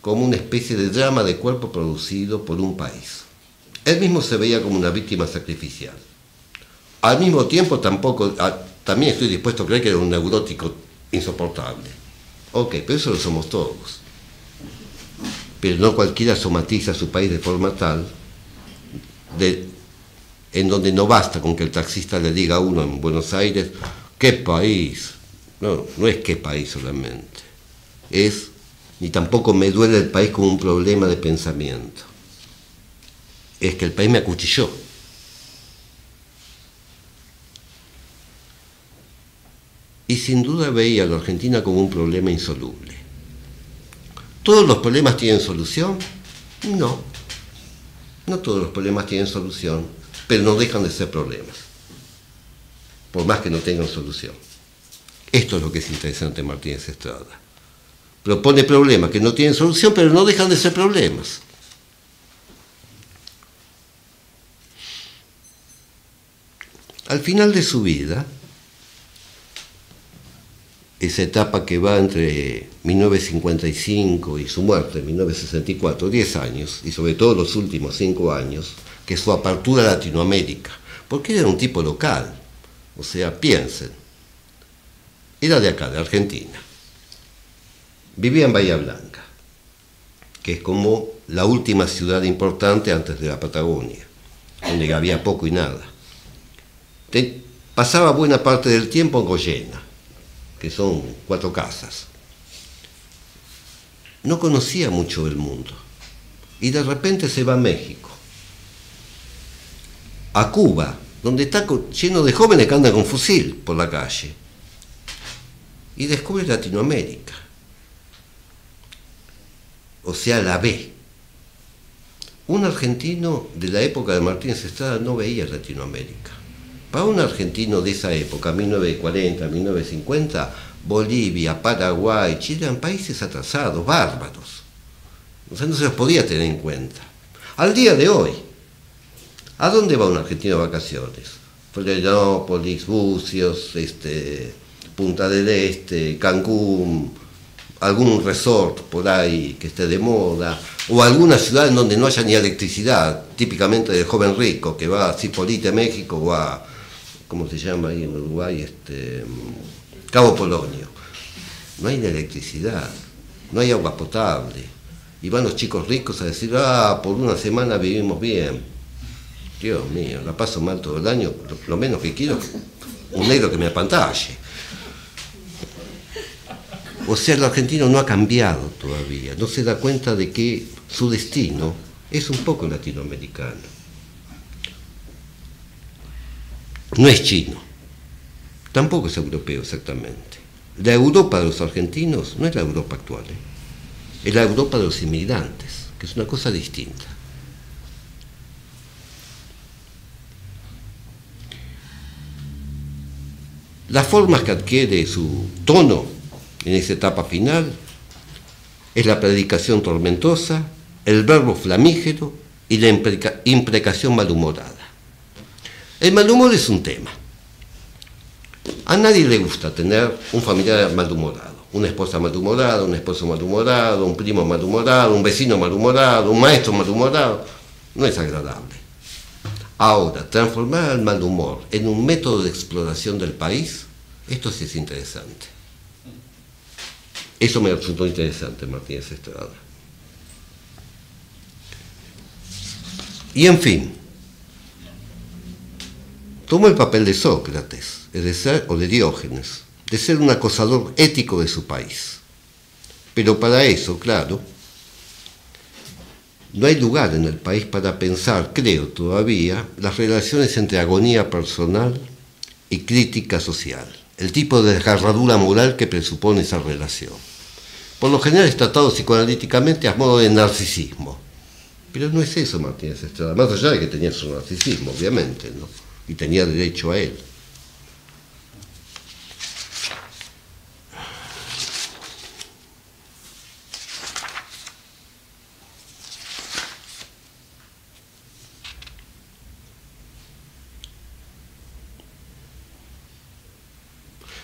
[SPEAKER 2] como una especie de drama de cuerpo producido por un país. Él mismo se veía como una víctima sacrificial. Al mismo tiempo también estoy dispuesto a creer que era un neurótico insoportable. Ok, pero eso lo somos todos. Pero no cualquiera somatiza a su país de forma tal en donde no basta con que el taxista le diga a uno en Buenos Aires, ¿qué país? No, no es qué país solamente. Es, ni tampoco me duele el país como un problema de pensamiento. Es que el país me acuchilló. Y sin duda veía a la Argentina como un problema insoluble. ¿Todos los problemas tienen solución? No. No todos los problemas tienen solución, pero no dejan de ser problemas, por más que no tengan solución. Esto es lo que es interesante en Martínez Estrada. Propone problemas que no tienen solución, pero no dejan de ser problemas. Al final de su vida, esa etapa que va entre 1955 y su muerte en 1964, 10 años, y sobre todo los últimos 5 años, que es su apertura a Latinoamérica, porque era un tipo local, o sea, piensen, era de acá, de Argentina, vivía en Bahía Blanca, que es como la última ciudad importante antes de la Patagonia, donde había poco y nada. Pasaba buena parte del tiempo en Goyena, que son 4 casas. No conocía mucho del mundo y de repente se va a México, a Cuba, donde está lleno de jóvenes que andan con fusil por la calle, y descubre Latinoamérica, o sea, la ve. Un argentino de la época de Martínez Estrada no veía Latinoamérica. Para un argentino de esa época, 1940, 1950, Bolivia, Paraguay, Chile eran países atrasados, bárbaros. O sea, no se los podía tener en cuenta. Al día de hoy, ¿a dónde va un argentino de vacaciones? Florianópolis, Bucios, Punta del Este, Cancún, algún resort por ahí que esté de moda, o alguna ciudad en donde no haya ni electricidad, típicamente del joven rico que va a Cipolite, México, o a, ¿cómo se llama ahí en Uruguay? Cabo Polonio. No hay ni electricidad, no hay agua potable. Y van los chicos ricos a decir, por una semana vivimos bien. Dios mío, la paso mal todo el año, lo menos que quiero es un negro que me apantalle. O sea, el argentino no ha cambiado todavía, no se da cuenta de que su destino es un poco latinoamericano. No es chino, tampoco es europeo exactamente. La Europa de los argentinos no es la Europa actual, es la Europa de los inmigrantes, que es una cosa distinta. Las formas que adquiere su tono en esa etapa final es la predicación tormentosa, el verbo flamígero y la imprecación malhumorada. El mal humor es un tema. A nadie le gusta tener un familiar malhumorado, una esposa malhumorada, un esposo malhumorado, un primo malhumorado, un vecino malhumorado, un maestro malhumorado. No es agradable. Ahora, transformar el mal humor en un método de exploración del país, esto sí es interesante. Eso me resultó interesante, Martínez Estrada. Y en fin, tomó el papel de Sócrates, o de Diógenes, de ser un acosador ético de su país. Pero para eso, claro, no hay lugar en el país para pensar, creo todavía, las relaciones entre agonía personal y crítica social, el tipo de desgarradura moral que presupone esa relación. Por lo general es tratado psicoanalíticamente a modo de narcisismo. Pero no es eso Martínez Estrada, más allá de que tenía su narcisismo, obviamente, ¿no? Y tenía derecho a él.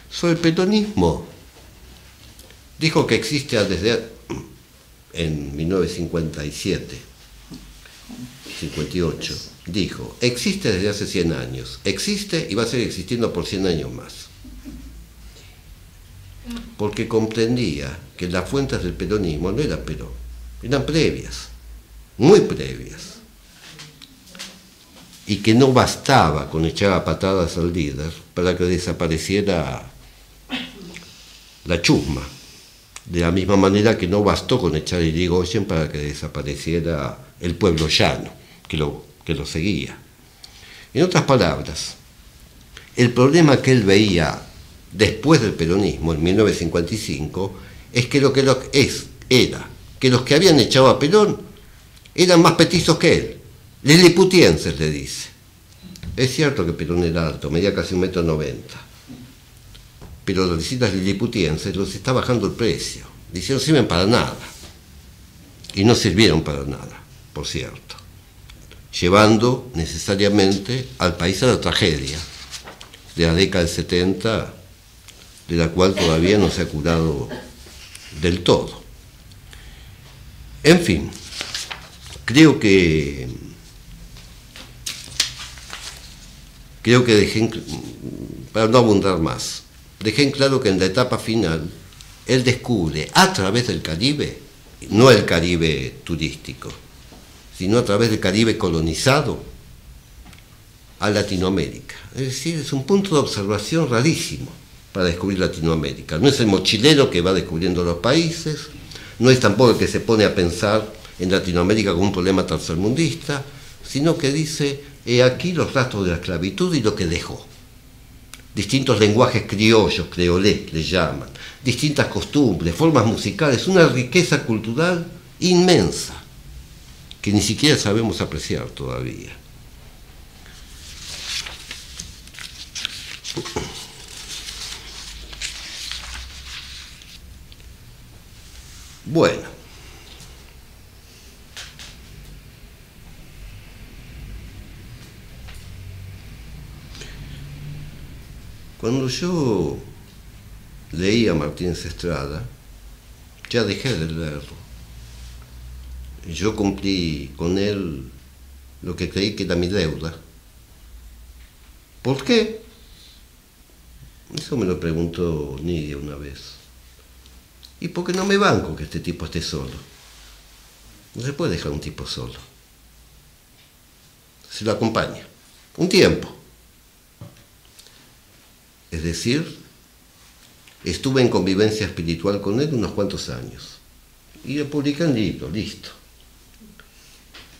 [SPEAKER 2] Sobre el peronismo, dijo que existe desde en 1957, 58, dijo, existe desde hace 100 años, existe y va a seguir existiendo por 100 años más. Porque comprendía que las fuentes del peronismo no eran Perón, eran previas, muy previas. y que no bastaba con echar a patadas al líder para que desapareciera la chusma, de la misma manera que no bastó con echar a Irigoyen para que desapareciera el pueblo llano que lo seguía. En otras palabras, el problema que él veía después del peronismo, en 1955, es que era que los que habían echado a Perón eran más petizos que él, liliputienses, le dice. Es cierto que Perón era alto, medía casi 1,90 m, pero los distintos liliputienses los está bajando el precio. Dice, no sirven para nada. Y no sirvieron para nada, por cierto, llevando necesariamente al país a la tragedia de la década del 70, de la cual todavía no se ha curado del todo. En fin, creo que dejé, para no abundar más, dejé en claro que en la etapa final él descubre a través del Caribe, no el Caribe turístico, sino a través del Caribe colonizado, a Latinoamérica. Es decir, es un punto de observación rarísimo para descubrir Latinoamérica. No es el mochilero que va descubriendo los países, no es tampoco el que se pone a pensar en Latinoamérica como un problema tercermundista, sino que dice, he aquí los rastros de la esclavitud y lo que dejó. Distintos lenguajes criollos, creolés le llaman, distintas costumbres, formas musicales, una riqueza cultural inmensa que ni siquiera sabemos apreciar todavía. Bueno, cuando yo leí a Martínez Estrada, ya dejé de leerlo. Yo cumplí con él lo que creí que era mi deuda. ¿Por qué? Eso me lo preguntó Nidia una vez. ¿Y por qué no me banco que este tipo esté solo? No se puede dejar un tipo solo. Se lo acompaña. Un tiempo. Es decir, estuve en convivencia espiritual con él unos cuantos años. Y le publiqué un libro, listo.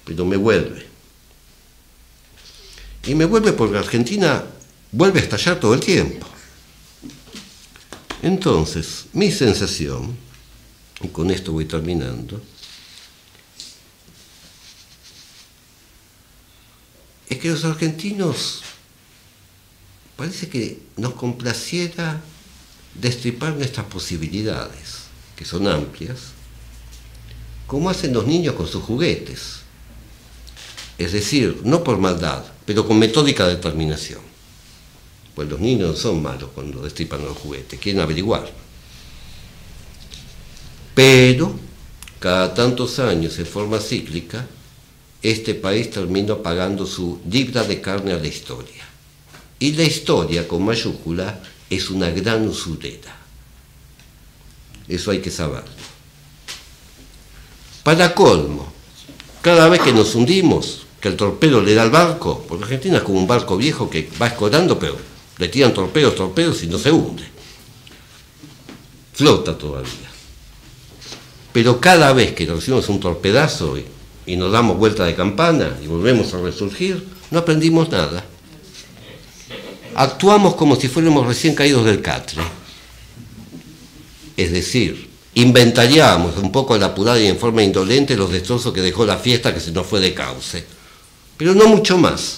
[SPEAKER 2] Pero me vuelve. Y me vuelve porque Argentina vuelve a estallar todo el tiempo. Entonces, mi sensación, y con esto voy terminando, es que los argentinos parece que nos complaciera destripar nuestras posibilidades, que son amplias, como hacen los niños con sus juguetes. Es decir, no por maldad, pero con metódica determinación. Pues los niños no son malos cuando destripan los juguetes, quieren averiguar. Pero, cada tantos años, en forma cíclica, este país termina pagando su libra de carne a la historia. Y la historia, con mayúscula, es una gran usurera. Eso hay que saberlo. Para colmo, cada vez que nos hundimos, que el torpedo le da al barco, porque Argentina es como un barco viejo que va escorando, pero le tiran torpedos y no se hunde. Flota todavía. Pero cada vez que recibimos un torpedazo y nos damos vuelta de campana y volvemos a resurgir, no aprendimos nada. Actuamos como si fuéramos recién caídos del catre. Es decir, inventariamos un poco a la apurada y en forma indolente los destrozos que dejó la fiesta que se nos fue de cauce. Pero no mucho más.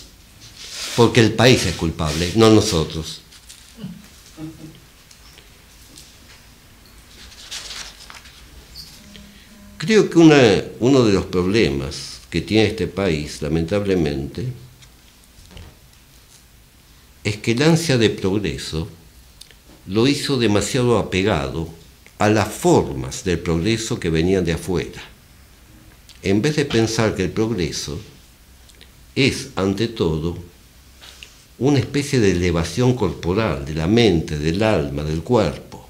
[SPEAKER 2] Porque el país es culpable, no nosotros. Creo que uno de los problemas que tiene este país, lamentablemente, es que el ansia de progreso lo hizo demasiado apegado a las formas del progreso que venían de afuera, en vez de pensar que el progreso es, ante todo, una especie de elevación corporal, de la mente, del alma, del cuerpo.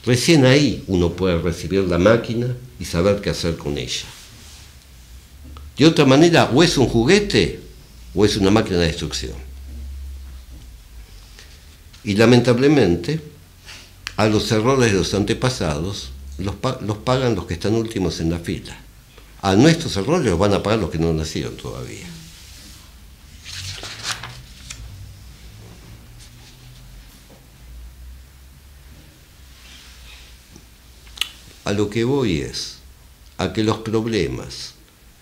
[SPEAKER 2] Recién ahí uno puede recibir la máquina y saber qué hacer con ella. De otra manera, o es un juguete o es una máquina de destrucción. Y lamentablemente, a los errores de los antepasados los pagan los que están últimos en la fila. A nuestros errores los van a pagar los que no nacieron todavía. A lo que voy es a que los problemas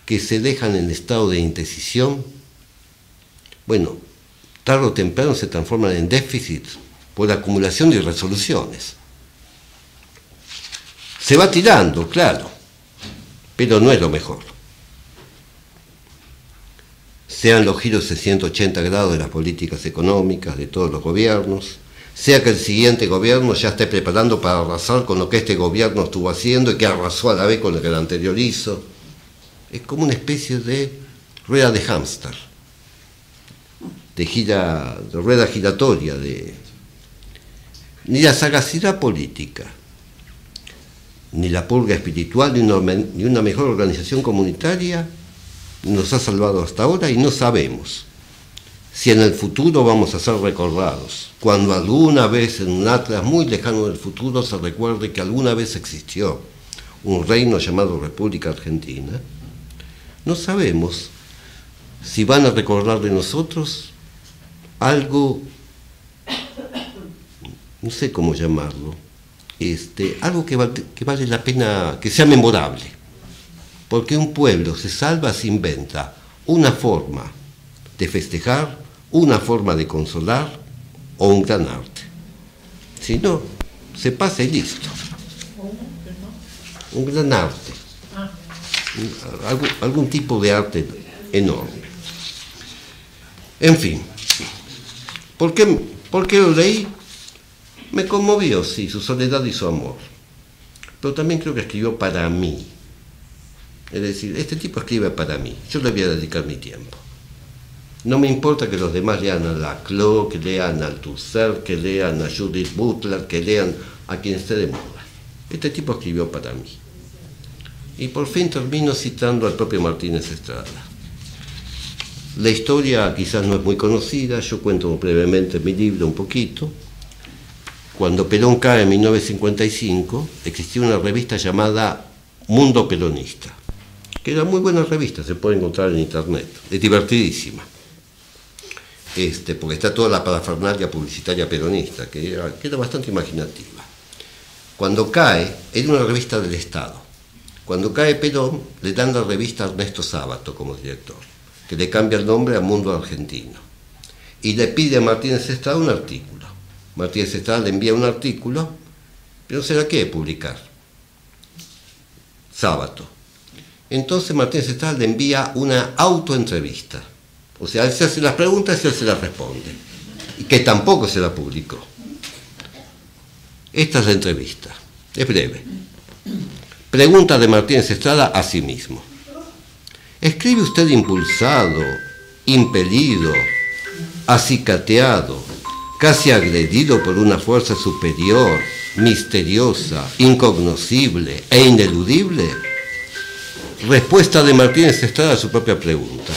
[SPEAKER 2] que se dejan en estado de indecisión, bueno, tarde o temprano se transforman en déficit por la acumulación de irresoluciones. Se va tirando, claro, pero no es lo mejor. Sean los giros de 180 grados de las políticas económicas de todos los gobiernos, sea que el siguiente gobierno ya esté preparando para arrasar con lo que este gobierno estuvo haciendo y que arrasó a la vez con lo que el anterior hizo. Es como una especie de rueda de hámster, de rueda giratoria, ni la sagacidad política, ni la purga espiritual, ni una mejor organización comunitaria nos ha salvado hasta ahora, y no sabemos si en el futuro vamos a ser recordados, cuando alguna vez en un atlas muy lejano del futuro se recuerde que alguna vez existió un reino llamado República Argentina. No sabemos si van a recordar de nosotros algo, no sé cómo llamarlo, algo que vale la pena, que sea memorable, porque un pueblo se salva, se inventa una forma de festejar, una forma de consolar o un gran arte. Si no, se pasa y listo. Un gran arte, algún tipo de arte enorme. En fin, ¿por qué lo leí? Me conmovió, sí, su soledad y su amor, pero también creo que escribió para mí. Es decir, este tipo escribe para mí, yo le voy a dedicar mi tiempo. No me importa que los demás lean a Laclau, que lean a Althusser, que lean a Judith Butler, que lean a quien esté de moda. Este tipo escribió para mí. Y por fin termino citando al propio Martínez Estrada. La historia quizás no es muy conocida, yo cuento brevemente en mi libro un poquito. Cuando Perón cae en 1955, existía una revista llamada Mundo Peronista, que era muy buena revista, se puede encontrar en internet, es divertidísima. Porque está toda la parafernalia publicitaria peronista, que era bastante imaginativa. Cuando cae, era una revista del Estado. Cuando cae Perón, le dan la revista a Ernesto Sábato como director, que le cambia el nombre a Mundo Argentino. Y le pide a Martínez Estrada un artículo. Martínez Estrada le envía un artículo, pero no se la quiere publicar. Sábato. Entonces Martínez Estrada le envía una autoentrevista. O sea, él se hace las preguntas y él se las responde. Y que tampoco se la publicó. Esta es la entrevista. Es breve. Pregunta de Martínez Estrada a sí mismo. ¿Escribe usted impulsado, impelido, acicateado, casi agredido por una fuerza superior, misteriosa, incognoscible e ineludible? Respuesta de Martínez Estrada a su propia pregunta.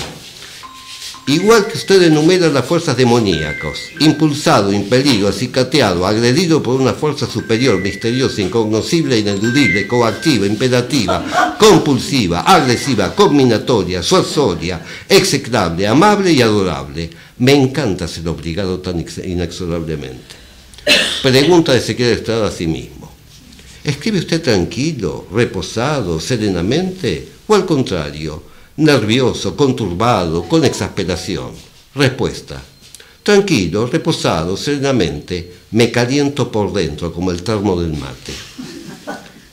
[SPEAKER 2] Igual que usted enumera las fuerzas demoníacas, impulsado, impelido, acicateado, agredido por una fuerza superior, misteriosa, incognoscible, ineludible, coactiva, imperativa, compulsiva, agresiva, combinatoria, suasoria, execrable, amable y adorable. Me encanta ser obligado tan inexorablemente. Pregunta de Ezequiel Estrada a sí mismo. ¿Escribe usted tranquilo, reposado, serenamente, o al contrario, nervioso, conturbado, con exasperación? Respuesta. Tranquilo, reposado, serenamente, me caliento por dentro como el termo del mate.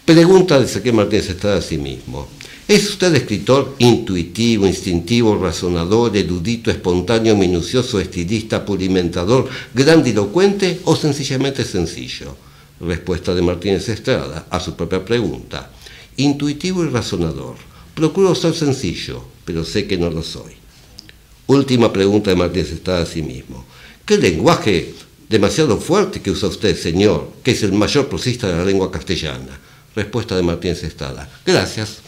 [SPEAKER 2] Pregunta de Ezequiel Martínez Estrada a sí mismo. ¿Es usted escritor intuitivo, instintivo, razonador, erudito, espontáneo, minucioso, estilista, pulimentador, grandilocuente o sencillamente sencillo? Respuesta de Martínez Estrada a su propia pregunta. Intuitivo y razonador. Procuro ser sencillo, pero sé que no lo soy. Última pregunta de Martínez Estrada a sí mismo. ¿Qué lenguaje demasiado fuerte que usa usted, señor, que es el mayor prosista de la lengua castellana? Respuesta de Martínez Estrada. Gracias.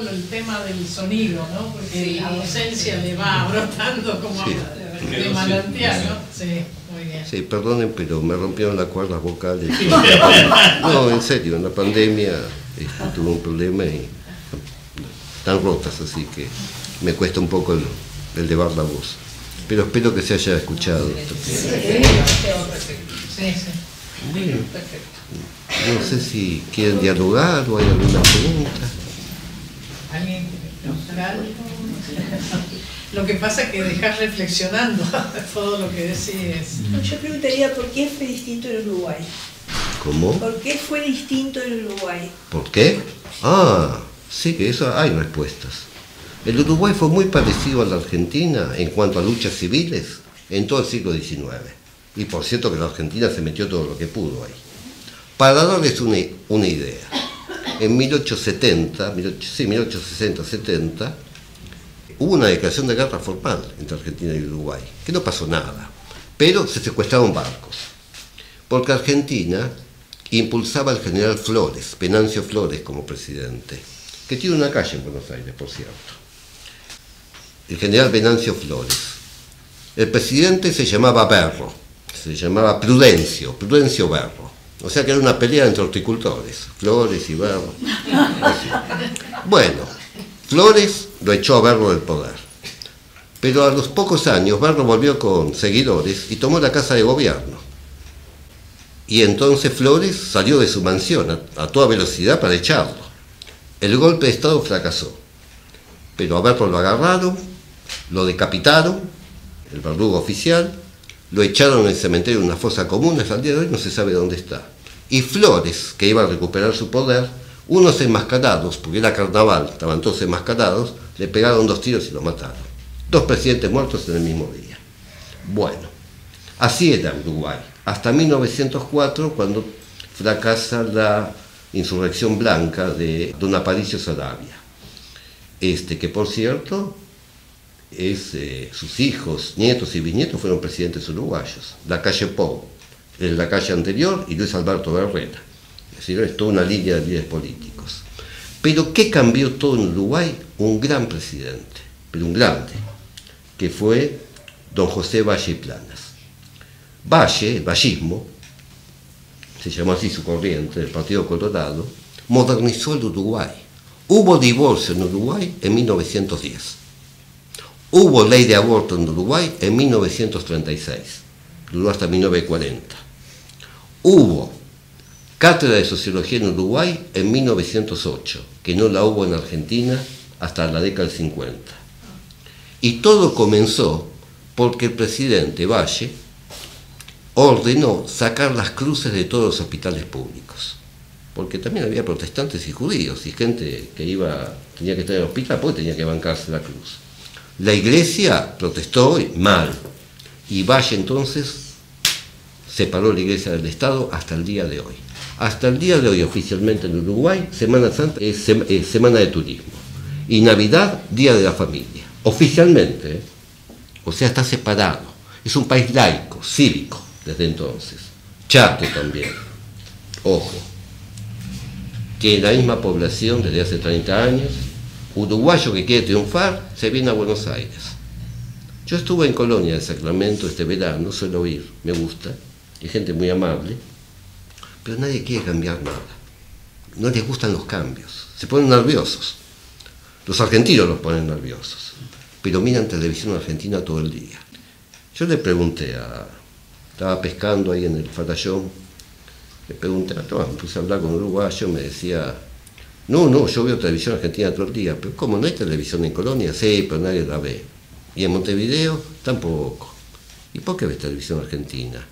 [SPEAKER 1] el tema del sonido, ¿no? Porque
[SPEAKER 3] Sí,
[SPEAKER 1] la docencia le va brotando como
[SPEAKER 2] Sí.
[SPEAKER 1] de manantial, ¿no? Sí, muy bien.
[SPEAKER 2] Sí, perdonen, pero me rompieron las cuerdas vocales. No, en serio, en la pandemia tuve un problema y están rotas, así que me cuesta un poco el llevar la voz. Pero espero que se haya escuchado.
[SPEAKER 1] Sí, sí.
[SPEAKER 2] Bueno,
[SPEAKER 1] Perfecto.
[SPEAKER 2] no sé si quieren dialogar o hay alguna pregunta.
[SPEAKER 1] ¿Alguien quiere preguntar algo? Lo que pasa es que dejás reflexionando todo lo que decís.
[SPEAKER 4] Yo preguntaría por qué fue distinto en Uruguay.
[SPEAKER 2] ¿Cómo?
[SPEAKER 4] ¿Por qué fue distinto en Uruguay?
[SPEAKER 2] ¿Por qué? Ah, sí, que eso hay respuestas. El Uruguay fue muy parecido a la Argentina en cuanto a luchas civiles en todo el siglo XIX. Y por cierto que la Argentina se metió todo lo que pudo ahí. Para darles una idea, en 1860-70, hubo una declaración de guerra formal entre Argentina y Uruguay, que no pasó nada, pero se secuestraron barcos, porque Argentina impulsaba al general Flores, Venancio Flores, como presidente, que tiene una calle en Buenos Aires, por cierto. El general Venancio Flores. El presidente se llamaba Berro, se llamaba Prudencio Berro. O sea que era una pelea entre horticultores, Flores y Berro. Así. Bueno, Flores lo echó a Berro del poder. Pero a los pocos años Berro volvió con seguidores y tomó la casa de gobierno. Y entonces Flores salió de su mansión a toda velocidad para echarlo. El golpe de Estado fracasó. Pero a Berro lo agarraron, lo decapitaron, el verdugo oficial, lo echaron en el cementerio en una fosa común, hasta el día de hoy no se sabe dónde está. Y Flores, que iba a recuperar su poder, unos enmascarados, porque era carnaval, estaban todos enmascarados, le pegaron 2 tiros y lo mataron. 2 presidentes muertos en el mismo día. Bueno, así era Uruguay, hasta 1904, cuando fracasa la insurrección blanca de don Aparicio Saravia. Que por cierto, sus hijos, nietos y bisnietos fueron presidentes uruguayos. Lacalle Pou, en la calle anterior, y Luis Alberto Herrera. Es decir, es toda una línea de líderes políticos. Pero ¿qué cambió todo en Uruguay? Un gran presidente, pero un grande, que fue don José Valle y Planas. Valle, el vallismo, se llamó así su corriente, del Partido Colorado, modernizó el Uruguay. Hubo divorcio en Uruguay en 1910. Hubo ley de aborto en Uruguay en 1936, duró hasta 1940. Hubo cátedra de sociología en Uruguay en 1908, que no la hubo en Argentina hasta la década del 50. Y todo comenzó porque el presidente Valle ordenó sacar las cruces de todos los hospitales públicos, porque también había protestantes y judíos, y gente que tenía que estar en el hospital porque tenía que bancarse la cruz. La iglesia protestó mal, y Valle entonces separó la iglesia del Estado hasta el día de hoy. Hasta el día de hoy, oficialmente en Uruguay, Semana Santa es semana de turismo, y Navidad, Día de la Familia, oficialmente, ¿eh? O sea, está separado. Es un país laico, cívico, desde entonces. Chaco también, ojo, tiene la misma población desde hace 30 años, uruguayo que quiere triunfar, se viene a Buenos Aires. Yo estuve en Colonia de Sacramento este verano, suelo ir, me gusta, hay gente muy amable, pero nadie quiere cambiar nada. No les gustan los cambios, se ponen nerviosos. Los argentinos los ponen nerviosos, pero miran televisión argentina todo el día. Yo le pregunté estaba pescando ahí en el Fatallón, le pregunté, me puse a hablar con un uruguayo, me decía, no, yo veo televisión argentina todo el día, pero ¿cómo no hay televisión en Colonia? Sí, pero nadie la ve. Y en Montevideo tampoco. ¿Y por qué ves televisión argentina?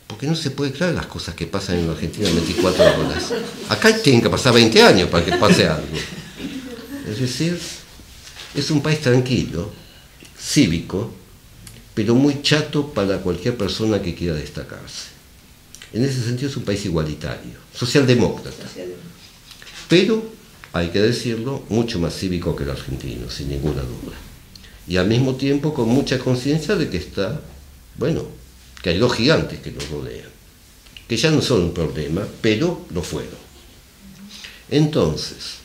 [SPEAKER 2] Porque no se puede creer las cosas que pasan en Argentina en 24 horas. Acá tienen que pasar 20 años para que pase algo. Es decir, es un país tranquilo, cívico, pero muy chato para cualquier persona que quiera destacarse. En ese sentido es un país igualitario, socialdemócrata. Pero, hay que decirlo, mucho más cívico que el argentino, sin ninguna duda. Y al mismo tiempo con mucha conciencia de que que hay 2 gigantes que lo rodean, que ya no son un problema, pero lo fueron. Entonces,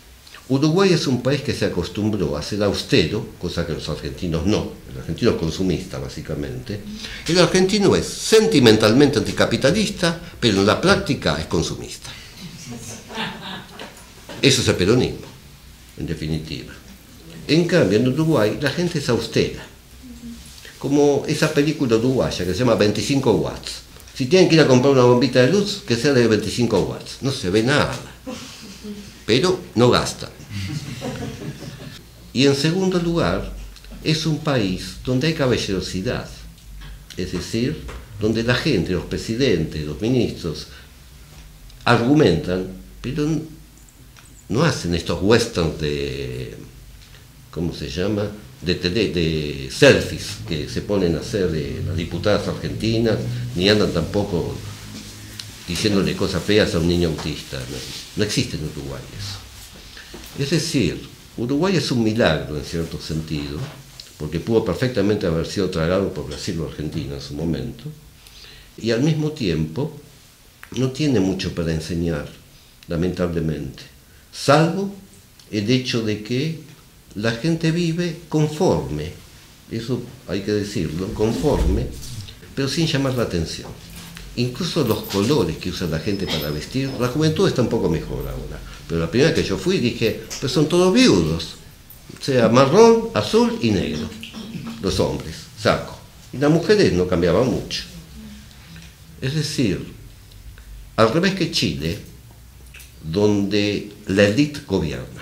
[SPEAKER 2] Uruguay es un país que se acostumbró a ser austero, cosa que los argentinos no. El argentino es consumista, básicamente. El argentino es sentimentalmente anticapitalista, pero en la práctica es consumista. Eso es el peronismo, en definitiva. En cambio, en Uruguay la gente es austera. Como esa película uruguaya que se llama 25 watts. Si tienen que ir a comprar una bombita de luz, que sea de 25 watts. No se ve nada, pero no gasta. Y en segundo lugar, es un país donde hay caballerosidad. Es decir, donde la gente, los presidentes, los ministros, argumentan, pero no hacen estos westerns de, ¿cómo se llama?, de selfies que se ponen a hacer las diputadas argentinas, ni andan tampoco diciéndole cosas feas a un niño autista. No existe en Uruguay eso. Es decir, Uruguay es un milagro en cierto sentido, porque pudo perfectamente haber sido tragado por Brasil o Argentina en su momento, y al mismo tiempo no tiene mucho para enseñar, lamentablemente, salvo el hecho de que la gente vive conforme, eso hay que decirlo, conforme, pero sin llamar la atención. Incluso los colores que usa la gente para vestir, la juventud está un poco mejor ahora, pero la primera que yo fui dije, pues son todos viudos, o sea, marrón, azul y negro, los hombres, saco, y las mujeres no cambiaban mucho. Es decir, al revés que Chile, donde la élite gobierna.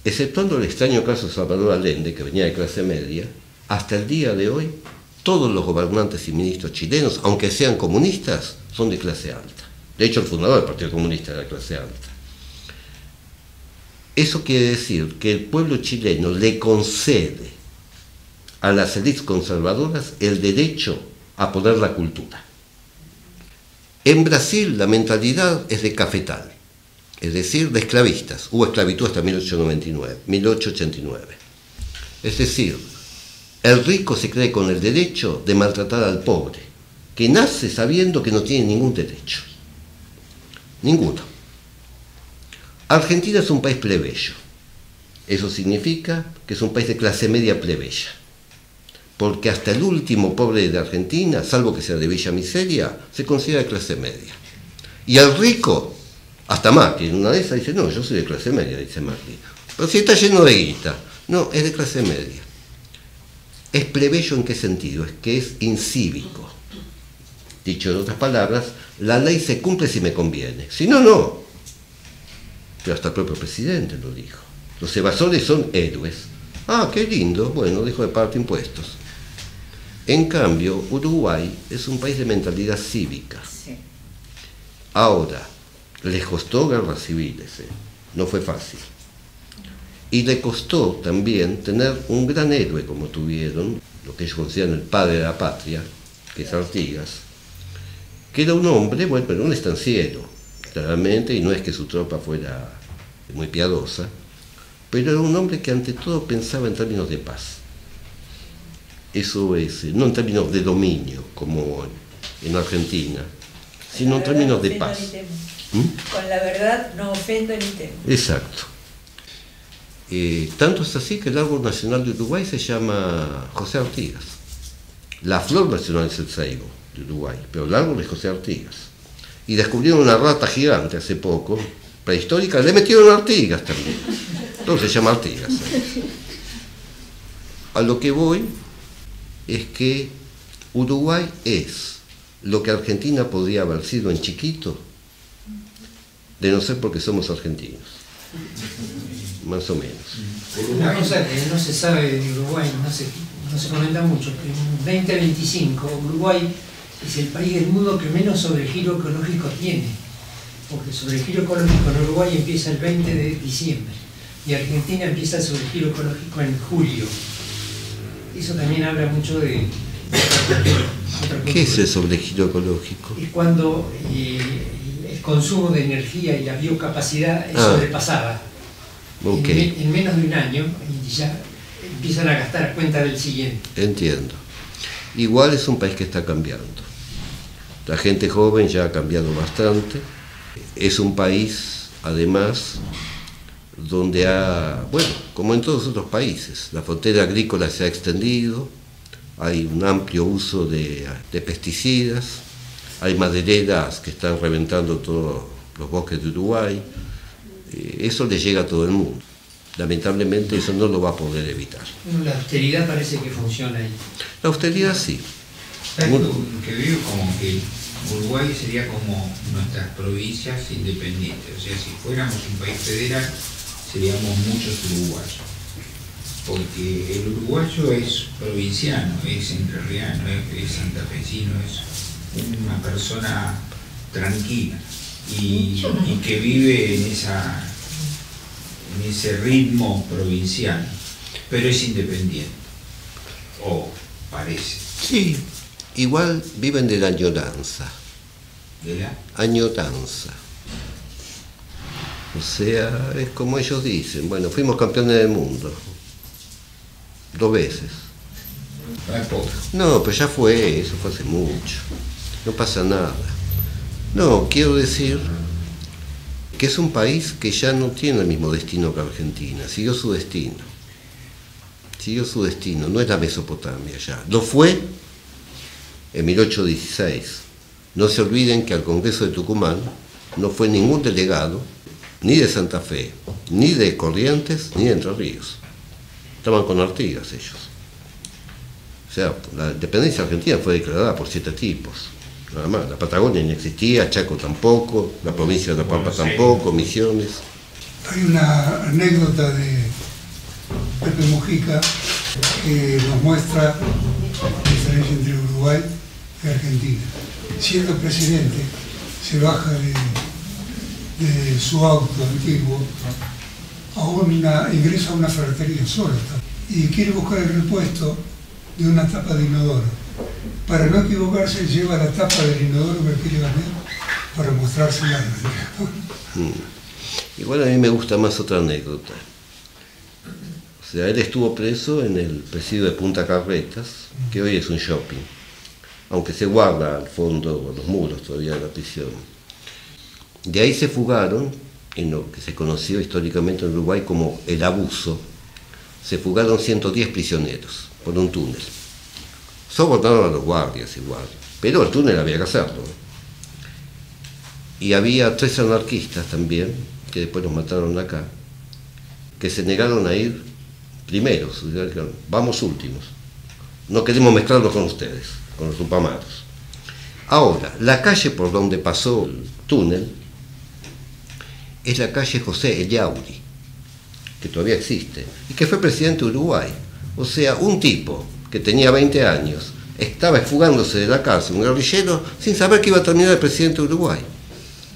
[SPEAKER 2] Exceptuando el extraño caso de Salvador Allende, que venía de clase media, hasta el día de hoy, todos los gobernantes y ministros chilenos, aunque sean comunistas, son de clase alta. De hecho, el fundador del Partido Comunista era de clase alta. Eso quiere decir que el pueblo chileno le concede a las élites conservadoras el derecho a poner la cultura. En Brasil la mentalidad es de cafetal, es decir, de esclavistas. Hubo esclavitud hasta 1889. Es decir, el rico se cree con el derecho de maltratar al pobre, que nace sabiendo que no tiene ningún derecho. Ninguno. Argentina es un país plebeyo. Eso significa que es un país de clase media plebeya. Porque hasta el último pobre de Argentina, salvo que sea de Villa Miseria, se considera de clase media. Y al rico, hasta Macri, en una de esas dice, no, yo soy de clase media, dice Macri. Pero si está lleno de guita. No, es de clase media. ¿Es plebeyo en qué sentido? Es que es incívico. Dicho en otras palabras, la ley se cumple si me conviene. Si no, no. Pero hasta el propio presidente lo dijo. Los evasores son héroes. Ah, qué lindo. Bueno, dejo de pagar impuestos. En cambio, Uruguay es un país de mentalidad cívica. Sí. Ahora, les costó guerras civiles, no fue fácil. Y le costó también tener un gran héroe como tuvieron, lo que ellos consideran el padre de la patria, que es Artigas, que era un hombre, bueno, pero un estanciero, claramente, y no es que su tropa fuera muy piadosa, pero era un hombre que ante todo pensaba en términos de paz. Eso es, no en términos de dominio, como en Argentina, sino en términos de paz.
[SPEAKER 4] Con la verdad no ofendo ni temo.
[SPEAKER 2] Exacto. Tanto es así que el árbol nacional de Uruguay se llama José Artigas. La flor nacional es el ceibo de Uruguay, pero el árbol es José Artigas. Y descubrieron una rata gigante hace poco, prehistórica, le metieron Artigas también. Entonces se llama Artigas. A lo que voy es que Uruguay es lo que Argentina podría haber sido en chiquito, de no ser porque somos argentinos. Más o menos.
[SPEAKER 3] Una cosa que no se sabe de Uruguay, no se comenta mucho, que en 2025 Uruguay es el país del mundo que menos sobregiro ecológico tiene, porque el sobregiro ecológico en Uruguay empieza el 20 de diciembre y Argentina empieza el sobregiro ecológico en julio. Eso también habla mucho de otra cultura.
[SPEAKER 2] ¿Qué es el sobregiro ecológico?
[SPEAKER 3] Es cuando el consumo de energía y la biocapacidad es sobrepasada.
[SPEAKER 2] Okay.
[SPEAKER 3] En menos de un año y ya empiezan a gastar a cuenta del siguiente.
[SPEAKER 2] Entiendo. Igual es un país que está cambiando. La gente joven ya ha cambiado bastante. Es un país además, donde bueno, como en todos los otros países, la frontera agrícola se ha extendido, hay un amplio uso de pesticidas, hay madereras que están reventando todos los bosques de Uruguay, eso le llega a todo el mundo. Lamentablemente eso no lo va a poder evitar.
[SPEAKER 3] La austeridad parece que funciona ahí.
[SPEAKER 2] La austeridad sí.
[SPEAKER 5] Que veo como que Uruguay sería como nuestras provincias independientes, o sea, si fuéramos un país federal seríamos muchos uruguayos, porque el uruguayo es provinciano, es entrerriano, es santafesino, es una persona tranquila y que vive en ese ritmo provinciano, pero es independiente, o parece.
[SPEAKER 2] Sí, igual viven de la añoranza.
[SPEAKER 5] ¿De la?
[SPEAKER 2] Añoranza. O sea, es como ellos dicen, bueno, fuimos campeones del mundo 2 veces. No, pero ya fue, eso fue hace mucho. No pasa nada. No, quiero decir que es un país que ya no tiene el mismo destino que Argentina, siguió su destino. Siguió su destino, no es la Mesopotamia ya. Lo fue en 1816. No se olviden que al Congreso de Tucumán no fue ningún delegado, ni de Santa Fe, ni de Corrientes, ni de Entre Ríos. Estaban con Artigas ellos. O sea, la independencia argentina fue declarada por 7 tipos. Nada más. La Patagonia no existía, Chaco tampoco, la provincia de La Pampa tampoco, Misiones.
[SPEAKER 6] Hay una anécdota de Pepe Mujica que nos muestra la diferencia entre Uruguay y Argentina. Siendo presidente, se baja de su auto antiguo, ingresa a una ferretería sola y quiere buscar el repuesto de una tapa de inodoro. Para no equivocarse, lleva la tapa del inodoro que quiere ganar para mostrársela.
[SPEAKER 2] Igual a mí me gusta más otra anécdota. O sea, él estuvo preso en el presidio de Punta Carretas, que hoy es un shopping, aunque se guarda al fondo los muros todavía de la prisión. De ahí se fugaron, en lo que se conoció históricamente en Uruguay como el abuso, se fugaron 110 prisioneros por un túnel. Sobornaron a los guardias igual, pero el túnel había que hacerlo. Y había 3 anarquistas también, que después los mataron acá, que se negaron a ir primeros, vamos últimos, no queremos mezclarnos con ustedes, con los tupamaros. Ahora, la calle por donde pasó el túnel es la calle José Ellauri, que todavía existe, y que fue presidente de Uruguay. O sea, un tipo que tenía 20 años, estaba esfugándose de la cárcel, un guerrillero, sin saber que iba a terminar de presidente de Uruguay,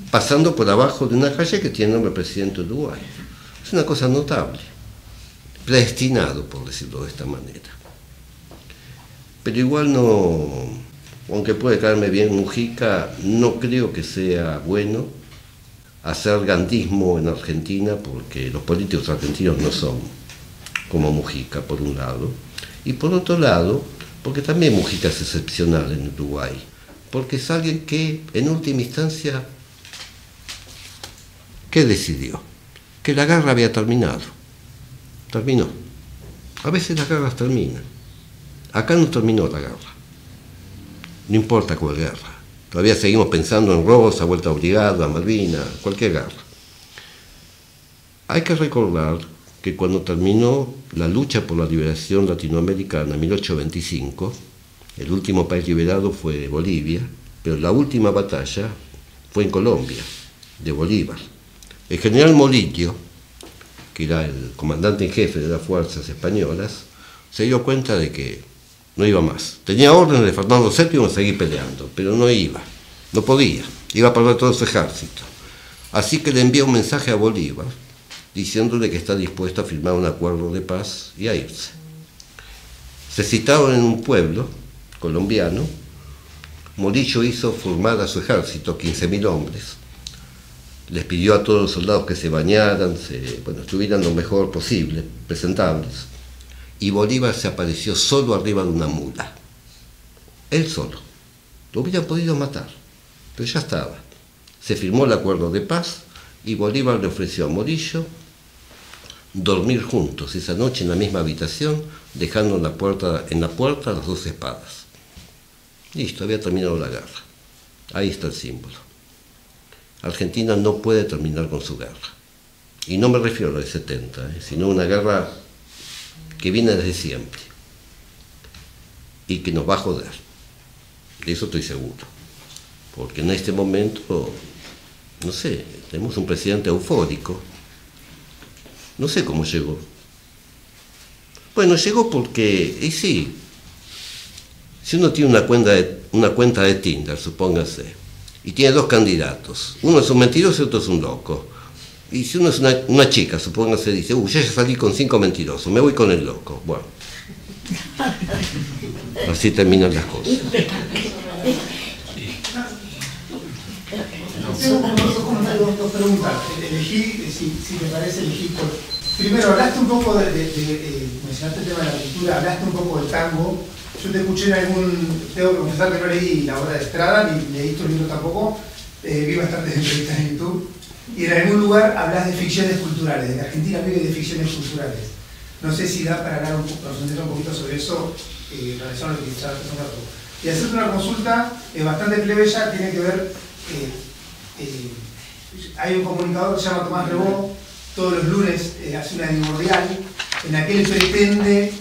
[SPEAKER 2] pasando por abajo de una calle que tiene nombre de presidente de Uruguay. Es una cosa notable, predestinado, por decirlo de esta manera. Pero igual no, aunque puede caerme bien Mujica, no creo que sea bueno hacer gandismo en Argentina, porque los políticos argentinos no son como Mujica, por un lado, y por otro lado, porque también Mujica es excepcional en Uruguay, porque es alguien que, en última instancia, ¿qué decidió? Que la guerra había terminado. Terminó. A veces las guerras terminan. Acá no terminó la guerra. No importa cuál guerra. Todavía seguimos pensando en Rosa, Vuelta Obligada, Malvinas, cualquier guerra. Hay que recordar que cuando terminó la lucha por la liberación latinoamericana en 1825, el último país liberado fue Bolivia, pero la última batalla fue en Colombia, de Bolívar. El general Morillo, que era el comandante en jefe de las fuerzas españolas, se dio cuenta de que no iba más. Tenía órdenes de Fernando VII de seguir peleando, pero no iba, no podía, iba a perder todo su ejército. Así que le envió un mensaje a Bolívar, diciéndole que está dispuesto a firmar un acuerdo de paz y a irse. Se citaron en un pueblo colombiano, Morillo hizo formar a su ejército, 15.000 hombres, les pidió a todos los soldados que se bañaran, estuvieran lo mejor posible, presentables, y Bolívar se apareció solo arriba de una mula, él solo. Lo hubieran podido matar, pero ya estaba. Se firmó el acuerdo de paz Y Bolívar le ofreció a Morillo dormir juntos esa noche en la misma habitación, dejando en la puerta las dos espadas. Listo, había terminado la guerra. Ahí está el símbolo. Argentina no puede terminar con su guerra. Y no me refiero a la de 70, sino a una guerra que viene desde siempre y que nos va a joder. De eso estoy seguro. Porque en este momento, no sé, tenemos un presidente eufórico. No sé cómo llegó. Bueno, llegó porque, y sí, si uno tiene una cuenta de Tinder, supóngase, y tiene dos candidatos, uno es un mentiroso y otro es un loco. Y si uno es una chica, supóngase, dice, ya salí con 5 mentirosos, me voy con el loco. Bueno, así terminan las cosas.
[SPEAKER 7] Tengo dos preguntas. Elegí, si te parece, elegí por... Primero, hablaste un poco mencionaste el tema de la cultura, hablaste un poco del tango. Yo te escuché tengo que confesar que no leí la obra de Estrada, ni leí tu libro tampoco, vi bastantes entrevistas en YouTube, y en algún lugar hablas de ficciones culturales, de que Argentina vive de ficciones culturales. No sé si da para hablar profundizar un poquito sobre eso, en relación a lo que estaba pensando. Y hacerte una consulta bastante plebeya, tiene que ver, hay un comunicador que se llama Tomás Rebó, todos los lunes hace una editorial, en la que él pretende,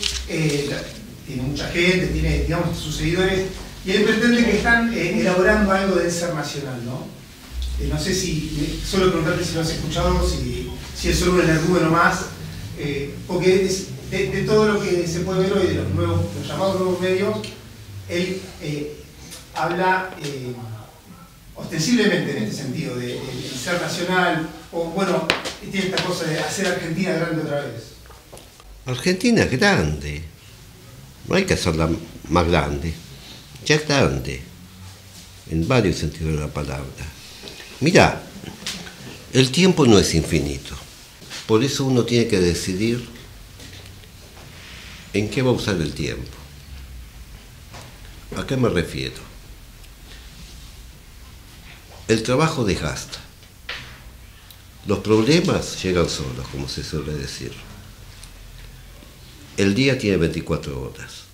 [SPEAKER 7] tiene mucha gente, tiene, digamos, sus seguidores, y él pretende que están elaborando algo del ser nacional, ¿no? No sé si, solo preguntarte si lo has escuchado, si es solo un energúmeno más, porque es, de todo lo que se puede ver hoy, de los llamados nuevos medios, él habla ostensiblemente en este sentido, de ser nacional, o bueno, tiene esta cosa de hacer Argentina grande otra vez.
[SPEAKER 2] Argentina es grande, no hay que hacerla más grande, ya es grande, en varios sentidos de la palabra. Mirá, el tiempo no es infinito, por eso uno tiene que decidir en qué va a usar el tiempo. ¿A qué me refiero? El trabajo desgasta. Los problemas llegan solos, como se suele decir. El día tiene 24 horas.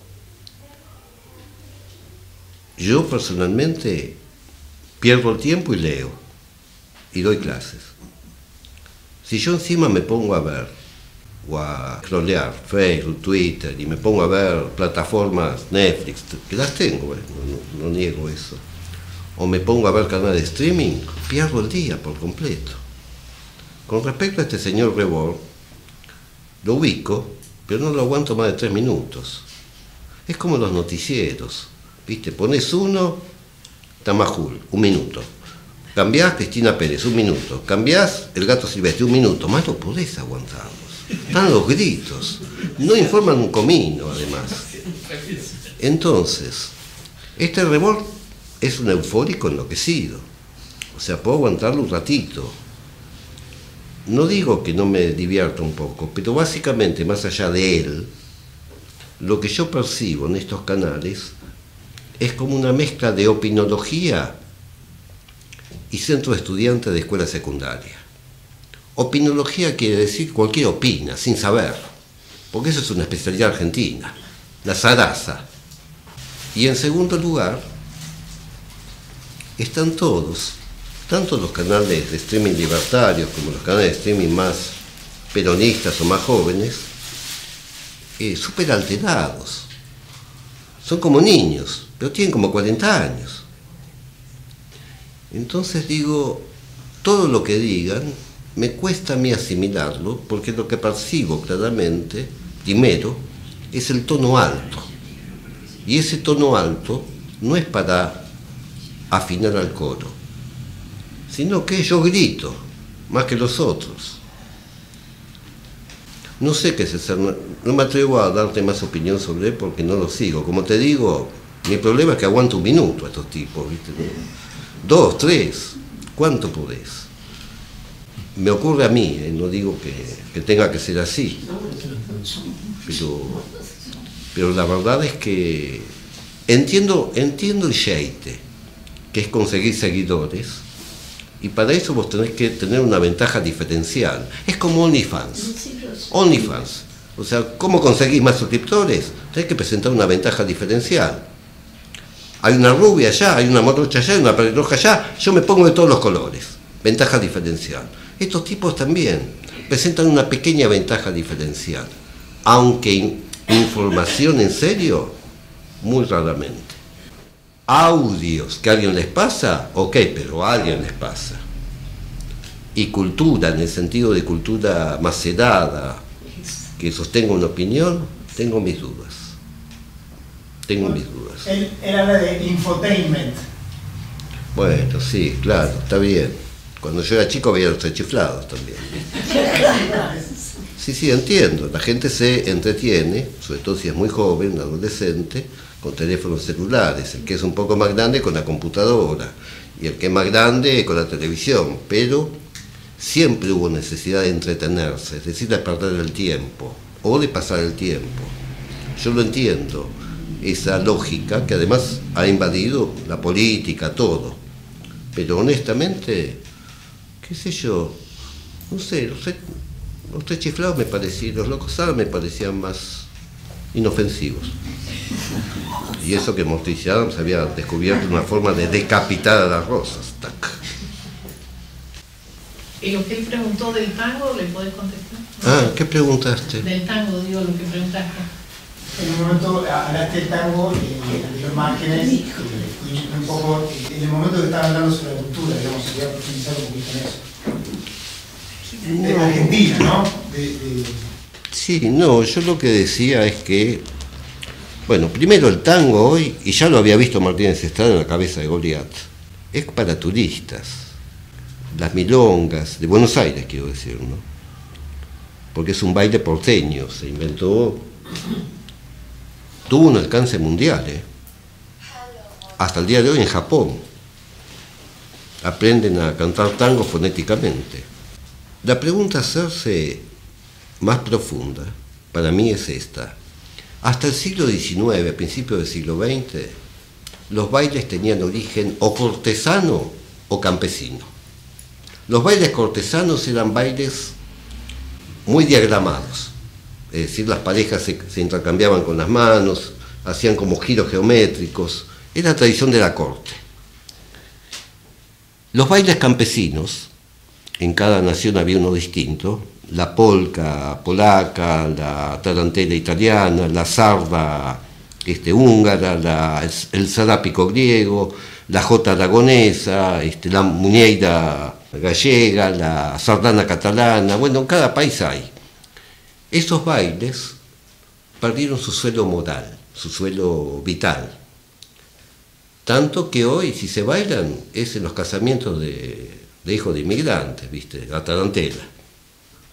[SPEAKER 2] Yo personalmente pierdo el tiempo y leo, y doy clases. Si yo encima me pongo a ver, o a scrollear Facebook, Twitter, y me pongo a ver plataformas Netflix, que las tengo, no niego eso, o me pongo a ver canales de streaming, pierdo el día por completo. Con respecto a este señor Rebord, lo ubico, pero no lo aguanto más de 3 minutos. Es como los noticieros, ¿viste? Pones uno, Tamajul, 1 minuto. Cambiás Cristina Pérez, 1 minuto. Cambiás El Gato Silvestre, 1 minuto. Más no podés aguantarlos. Están los gritos. No informan un comino, además. Entonces, este Rebord es un eufórico enloquecido. O sea, puedo aguantarlo un ratito. No digo que no me divierta un poco, pero básicamente, más allá de él, lo que yo percibo en estos canales es como una mezcla de opinología y centro de estudiantes de escuela secundaria. Opinología quiere decir cualquier opina, sin saber, porque eso es una especialidad argentina, la zaraza. Y en segundo lugar, están todos, tanto los canales de streaming libertarios como los canales de streaming más peronistas o más jóvenes, súper alterados. Son como niños, pero tienen como 40 años. Entonces digo, todo lo que digan me cuesta a mí asimilarlo, porque lo que percibo claramente, primero, es el tono alto. Y ese tono alto no es para afinar al coro, sino que yo grito, más que los otros. No sé qué es ser, no me atrevo a darte más opinión sobre él porque no lo sigo. Como te digo, mi problema es que aguanto 1 minuto a estos tipos, ¿viste? 2, 3, ¿cuánto podés? Me ocurre a mí, no digo que tenga que ser así, pero la verdad es que entiendo el sheite, que es conseguir seguidores, Y para eso vos tenés que tener una ventaja diferencial. Es como OnlyFans. OnlyFans. O sea, ¿cómo conseguís más suscriptores? Tenés que presentar una ventaja diferencial. Hay una rubia allá, hay una morocha allá, hay una pelirroja allá, yo me pongo de todos los colores. Ventaja diferencial. Estos tipos también presentan una pequeña ventaja diferencial. Aunque información en serio, muy raramente. Audios que a alguien les pasa, ok, pero a alguien les pasa. Y cultura, en el sentido de cultura macerada, que sostenga una opinión, tengo mis dudas. Tengo mis dudas.
[SPEAKER 7] Él habla de infotainment.
[SPEAKER 2] Bueno, sí, claro, está bien. Cuando yo era chico veía los Tres Chiflados también. Sí, entiendo. La gente se entretiene, sobre todo si es muy joven, adolescente, con teléfonos celulares. El que es un poco más grande con la computadora. Y el que es más grande con la televisión. Pero siempre hubo necesidad de entretenerse, es decir, de perder el tiempo. O de pasar el tiempo. Yo lo entiendo. Esa lógica que además ha invadido la política, todo. Pero honestamente, qué sé yo, no sé, los Tres Chiflados me parecían, los Locos Adams me parecían más inofensivos. Y eso que Morticia Adams había descubierto una forma de decapitar a las rosas. Tac.
[SPEAKER 1] ¿Y lo que él preguntó del tango, le podés contestar?
[SPEAKER 2] Ah, ¿qué preguntaste?
[SPEAKER 1] Del tango, digo, lo que preguntaste.
[SPEAKER 7] En un momento hablaste del tango de los márgenes, un poco, en el momento que estaban hablando sobre la cultura, digamos, quería profundizar un poquito en eso. De Argentina, ¿no?
[SPEAKER 2] Sí, no, yo lo que decía es que, bueno, primero el tango hoy, y ya lo había visto Martínez Estrada en La cabeza de Goliat, es para turistas. Las milongas, de Buenos Aires quiero decir, ¿no? Porque es un baile porteño, se inventó, tuvo un alcance mundial, hasta el día de hoy en Japón. Aprenden a cantar tango fonéticamente. La pregunta a hacerse más profunda, para mí es esta. Hasta el siglo XIX, a principios del siglo XX, los bailes tenían origen o cortesano o campesino. Los bailes cortesanos eran bailes muy diagramados, es decir, las parejas se intercambiaban con las manos, hacían como giros geométricos, era tradición de la corte. Los bailes campesinos, en cada nación había uno distinto, la polca polaca, la tarantela italiana, la sarda húngara, el zarápico griego, la jota aragonesa, la muñeira gallega, la sardana catalana, bueno, en cada país hay. Esos bailes perdieron su suelo moral, su suelo vital. Tanto que hoy, si se bailan, es en los casamientos de hijos de inmigrantes, ¿viste? La tarantela.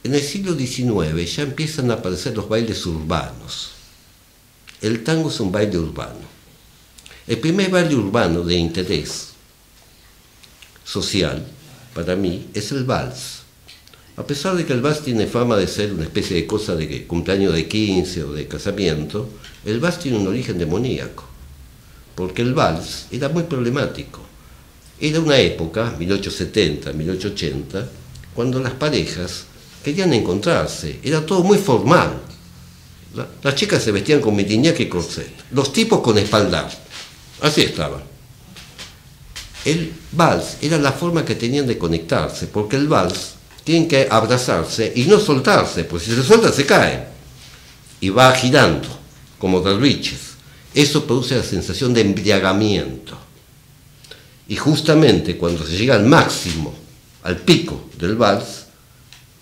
[SPEAKER 2] En el siglo XIX ya empiezan a aparecer los bailes urbanos. El tango es un baile urbano. El primer baile urbano de interés social, para mí, es el vals. A pesar de que el vals tiene fama de ser una especie de cosa de cumpleaños de 15 o de casamiento, el vals tiene un origen demoníaco, porque el vals era muy problemático. Era una época, 1870, 1880, cuando las parejas querían encontrarse, era todo muy formal. Las chicas se vestían con mitiñaque y corset, los tipos con espaldar, así estaban. El vals era la forma que tenían de conectarse, porque el vals tienen que abrazarse y no soltarse, porque si se sueltan se caen. Y va girando, como derviches. Eso produce la sensación de embriagamiento. Y justamente cuando se llega al máximo, al pico del vals,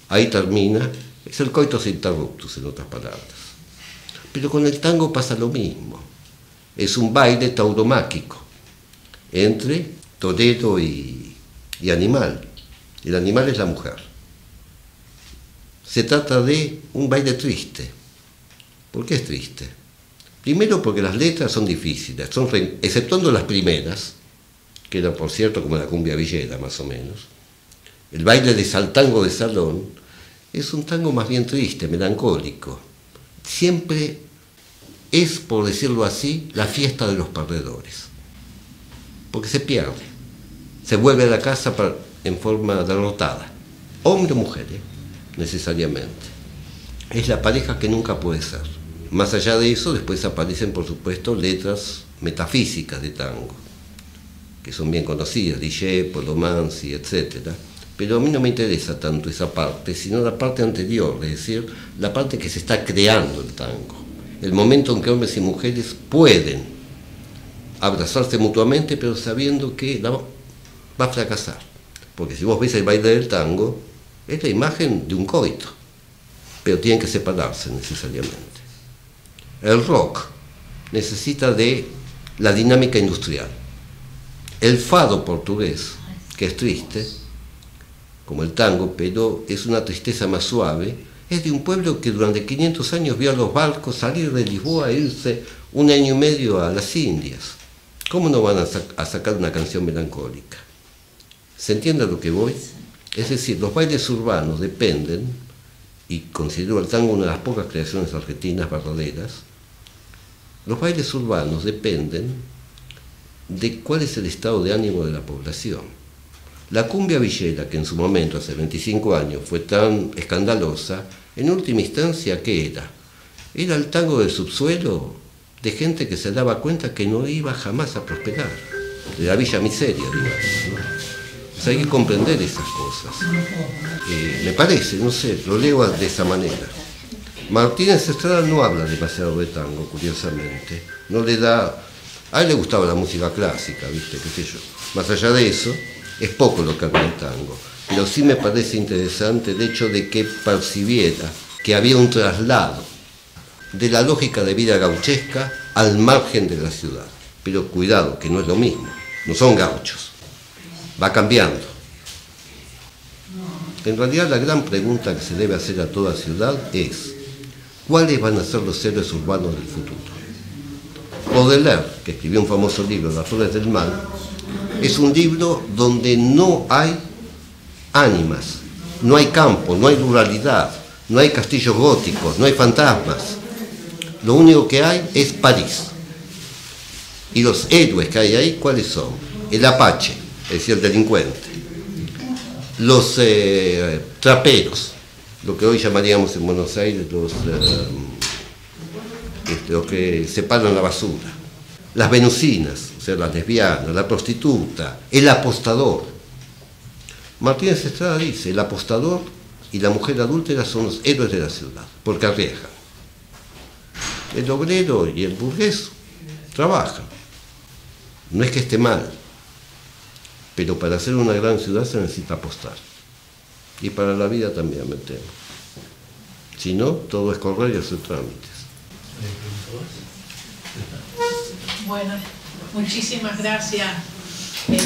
[SPEAKER 2] ahí termina, es el coitus interruptus, en otras palabras. Pero con el tango pasa lo mismo. Es un baile tauromáquico entre torero y animal. El animal es la mujer. Se trata de un baile triste. ¿Por qué es triste? Primero porque las letras son difíciles, exceptuando las primeras, que eran por cierto como la cumbia villera más o menos. El baile de saltango de salón es un tango más bien triste, melancólico. Siempre es, por decirlo así, la fiesta de los perdedores. Porque se pierde. Se vuelve a la casa en forma derrotada, hombre o mujer, necesariamente. Es la pareja que nunca puede ser. Más allá de eso, después aparecen, por supuesto, letras metafísicas de tango, que son bien conocidas, Discepolo, Lomanzi, etc. Pero a mí no me interesa tanto esa parte, sino la parte anterior, es decir, la parte que se está creando el tango. El momento en que hombres y mujeres pueden abrazarse mutuamente, pero sabiendo que va a fracasar. Porque si vos ves el baile del tango, es la imagen de un coito, pero tienen que separarse necesariamente. El rock necesita de la dinámica industrial. El fado portugués, que es triste, como el tango, pero es una tristeza más suave, es de un pueblo que durante 500 años vio a los barcos salir de Lisboa e irse 1 año y medio a las Indias. ¿Cómo no van a sacar una canción melancólica? ¿Se entiende a lo que voy? Es decir, los bailes urbanos dependen, y considero el tango una de las pocas creaciones argentinas verdaderas, los bailes urbanos dependen de cuál es el estado de ánimo de la población. La cumbia villera, que en su momento, hace 25 años, fue tan escandalosa, en última instancia, ¿qué era? Era el tango del subsuelo de gente que se daba cuenta que no iba jamás a prosperar, de la villa miseria, digamos, ¿no? O sea, hay que comprender esas cosas. Me parece, no sé, lo leo de esa manera. Martínez Estrada no habla demasiado de tango, curiosamente. No le da... A él le gustaba la música clásica, ¿viste? ¿Qué sé yo? Más allá de eso, es poco lo que habla el tango. Pero sí me parece interesante el hecho de que percibiera que había un traslado de la lógica de vida gauchesca al margen de la ciudad. Pero cuidado, que no es lo mismo. No son gauchos. Va cambiando. En realidad la gran pregunta que se debe hacer a toda ciudad es: ¿cuáles van a ser los héroes urbanos del futuro? Baudelaire, que escribió un famoso libro, Las flores del mal, es un libro donde no hay ánimas, no hay campo, no hay ruralidad, no hay castillos góticos, no hay fantasmas. Lo único que hay es París. Y los héroes que hay ahí, ¿cuáles son? El apache, es decir, el delincuente. Los traperos, lo que hoy llamaríamos en Buenos Aires los que separan la basura. Las venusinas, o sea, las lesbianas, la prostituta, el apostador. Martínez Estrada dice: el apostador y la mujer adúltera son los héroes de la ciudad, porque arriesgan. El obrero y el burgués trabajan. No es que esté mal, pero para hacer una gran ciudad se necesita apostar. Y para la vida también, me temo. Si no, todo es correr y hacer trámites.
[SPEAKER 1] Bueno, muchísimas gracias.
[SPEAKER 2] Bueno.